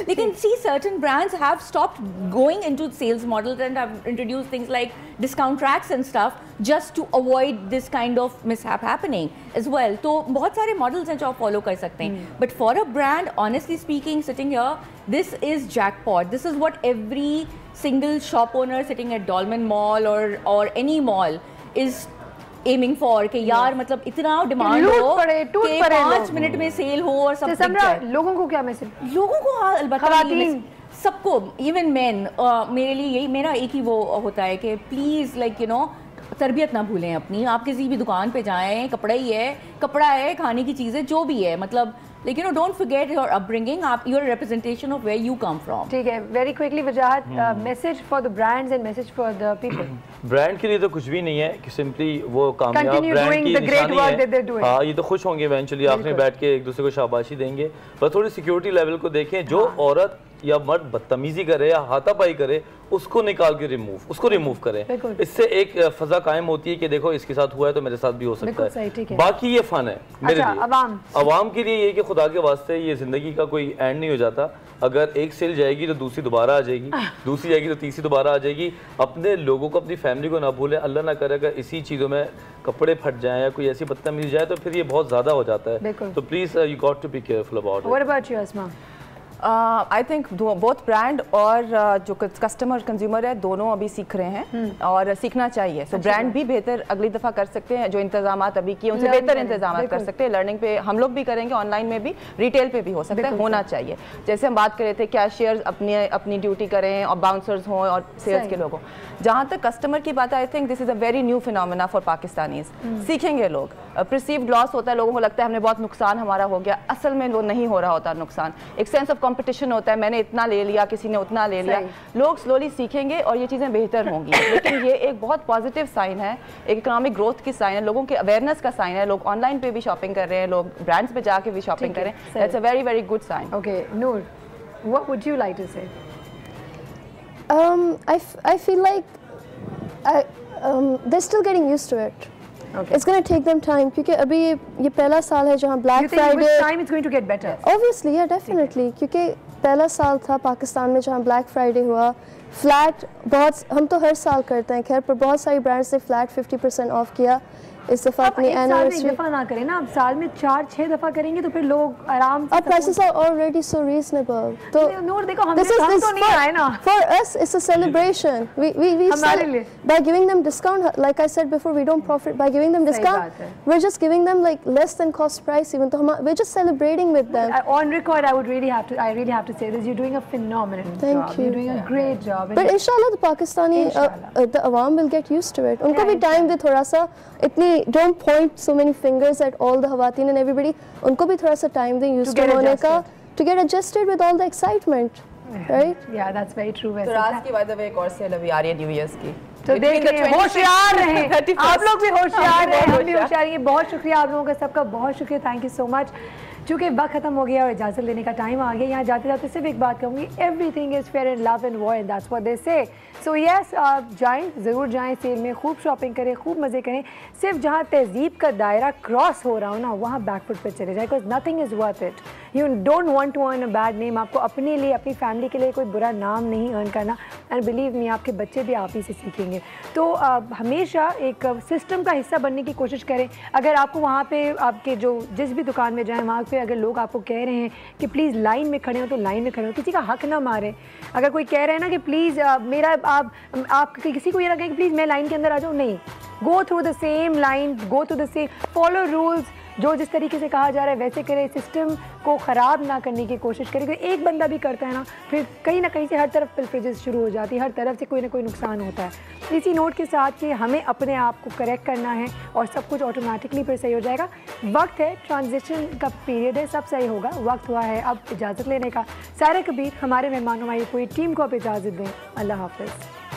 लेकिन see, certain brands have stopped going into sales models and have introduced things like discount tracks and stuff just to avoid this kind of mishap happening as well. तो बहुत सारे models हैं जो आप follow कर सकते हैं। But for a brand, honestly speaking, sitting here, this is jackpot. This is what every single shop owner sitting at Dolmen Mall or any mall is aiming for कि यार मतलब इतना डिमांड हो कि 5 मिनट में सेल हो और सब बिक जाए। लोगों को क्या मैसेज? लोगों को अलबत्ता सबको, इवन मैन, मेरे लिए यही मेरा एक ही वो होता है कि प्लीज़ लाइक तरबियत ना भूलें अपनी। आप किसी भी दुकान पे जाएं, कपड़ा है, खाने की चीज़ें जो भी है, मतलब like don't forget your upbringing, your representation of where you come from. ठीक है, very quickly Wajahat, message for the brands and message for the people. Brand के लिए तो कुछ भी नहीं है कि सिंपली वो कामयाब ब्रांड की निशानी है। हाँ, ये तो खुश होंगे इवेंचुअली, आपने बैठ के एक दूसरे को शाबाशी देंगे, पर थोड़ी सिक्योरिटी लेवल को देखें। जो औरत या मर्द बदतमीजी करे या हाथापाई करे, उसको निकाल के रिमूव करें। इससे एक फजा कायम होती है कि देखो इसके साथ हुआ है तो मेरे साथ भी हो सकता है। बाकी ये फन है मेरे लिए, अवाम के लिए ये कि खुदा के वास्ते ये जिंदगी का कोई एंड नहीं हो जाता। अगर एक सेल जाएगी तो दूसरी दोबारा आ जाएगी, दूसरी जाएगी तो तीसरी दोबारा आ जाएगी। अपने लोगों को, अपनी फैमिली को ना भूलें। अल्लाह ना करे अगर इसी चीज़ों में कपड़े फट जाएं या कोई ऐसी बदतमीजी जाए तो फिर ये बहुत ज़्यादा हो जाता है। तो please you got to be careful about it. What about you Asma? I think both brand और जो कस्टमर कंज्यूमर है दोनों अभी सीख रहे हैं और सीखना चाहिए। सो ब्रांड भी बेहतर अगली दफ़ा कर सकते हैं, जो इंतजामात अभी किए उनसे बेहतर इंतजामात कर सकते हैं। लर्निंग पे हम लोग भी करेंगे, ऑनलाइन में भी, रिटेल पे भी हो सकता है, होना चाहिए। जैसे हम बात कर रहे थे, कैशियर्स अपनी ड्यूटी करें और बाउंसर्स हों और सेल्स के लोग हों। जहाँ तक कस्टमर की बात है, I think this is a very new phenomena for Pakistanis. सीखेंगे लोग। परसीव्ड लॉस होता है, लोगों को लगता है हमने बहुत नुकसान हमारा हो गया, असल में वो नहीं हो रहा होता नुकसान। एक सेंस ऑफ कंपटीशन होता है, मैंने इतना ले लिया, किसी ने उतना ले लिया। लोग स्लोली सीखेंगे और ये चीज़ें बेहतर होंगी। लेकिन ये एक बहुत पॉजिटिव साइन है, एक इकोनॉमिक ग्रोथ की साइन है, लोगों के अवेयरनेस का साइन है। लोग ऑनलाइन पे भी शॉपिंग कर रहे हैं, लोग ब्रांड्स पे जाके भी शॉपिंग कर रहे हैं। That's a very very good sign. Okay Noor, what would you like to say? I feel like they're still getting used to it. Okay. It's going to take them time क्योंकि अभी ये पहला साल है जहाँ Black Friday. With time it's going to get better. Obviously, yeah, definitely. क्योंकि पहला साल था पाकिस्तान में जहाँ Black Friday हुआ, फ्लैट बहुत, हम तो हर साल करते हैं खैर, पर बहुत सारी ब्रांड्स ने फ्लैट 50% ऑफ किया। इस दफ़ा अपनी एक एनिवर्सरी दफ़ा ना करें ना, आप साल में 4-6 दफ़ा करेंगे तो फिर लोग आराम से। Our prices are already so reasonable. तो नोट देखो, हमने कम तो नहीं आए ना। For us, it's a celebration. We हमारे लिए by giving them discount. Like I said before, we don't profit by giving them discount. We're just giving them like less than cost price. Even though we're just celebrating with them. On record, I really have to say this. You're doing a phenomenal job. Thank you. You're doing a great job. But inshallah, the Pakistani, the awam will get used to it. उनको भी time दे थोड़ा सा. इतनी don't point so many fingers at all the Hawatin and everybody. उनको भी थोड़ा सा time दें used to होने का, to get adjusted with all the excitement, right? Yeah, that's very true. तो राज की by the way एक और सेल अभी आ रही है न्यू ईयर्स की। तो देखिए, होशियार रहें, आप लोग भी होशियार रहें, हम भी होशियार हैं। बहुत शुक्रिया आप लोगों का, सबका बहुत शुक्रिया, थैंक यू सो मच। चूँकि वक्त ख़त्म हो गया और इजाज़त लेने का टाइम आ गया, यहाँ जाते जाते सिर्फ एक बात कहूँगी, everything is fair in love and war, and that's what they say. So yes, आप जाएँ, ज़रूर जाएँ, सेल में खूब शॉपिंग करें, खूब मज़े करें। सिर्फ जहाँ तहज़ीब का दायरा क्रॉस हो रहा हो ना, वहाँ बैकफुट पर चले जाए, because nothing is worth it. You don't want to earn a bad name. आपको अपने लिए, अपनी फैमिली के लिए कोई बुरा नाम नहीं अर्न करना, एंड बिलीव मी, आपके बच्चे भी आप ही से सीखेंगे। तो हमेशा एक सिस्टम का हिस्सा बनने की कोशिश करें। अगर आपको वहाँ पे आपके जो जिस भी दुकान में जाएं, वहाँ पे अगर लोग आपको कह रहे हैं कि प्लीज़ लाइन में खड़े हो, तो लाइन में खड़े हो, किसी का हक ना मारें। अगर कोई कह रहे हैं ना कि प्लीज़ मेरा आप किसी को ये लगे कि प्लीज़ मैं लाइन के अंदर आ जाऊँ, नहीं, go through the same line, go through the same, follow rules. जो जिस तरीके से कहा जा रहा है वैसे करें, सिस्टम को ख़राब ना करने की कोशिश करें। क्योंकि एक बंदा भी करता है ना, फिर कहीं ना कहीं से हर तरफ पिलफरेजेस शुरू हो जाती है, हर तरफ से कोई ना कोई नुकसान होता है। इसी नोट के साथ कि हमें अपने आप को करेक्ट करना है और सब कुछ ऑटोमेटिकली फिर सही हो जाएगा। वक्त है, ट्रांजिशन का पीरियड है, सब सही होगा। वक्त हुआ है अब इजाज़त लेने का। सायरा कबीर हमारे मेहमान, हमारी पूरी टीम को आप इजाज़त दें। अल्लाह हाफ़िज़।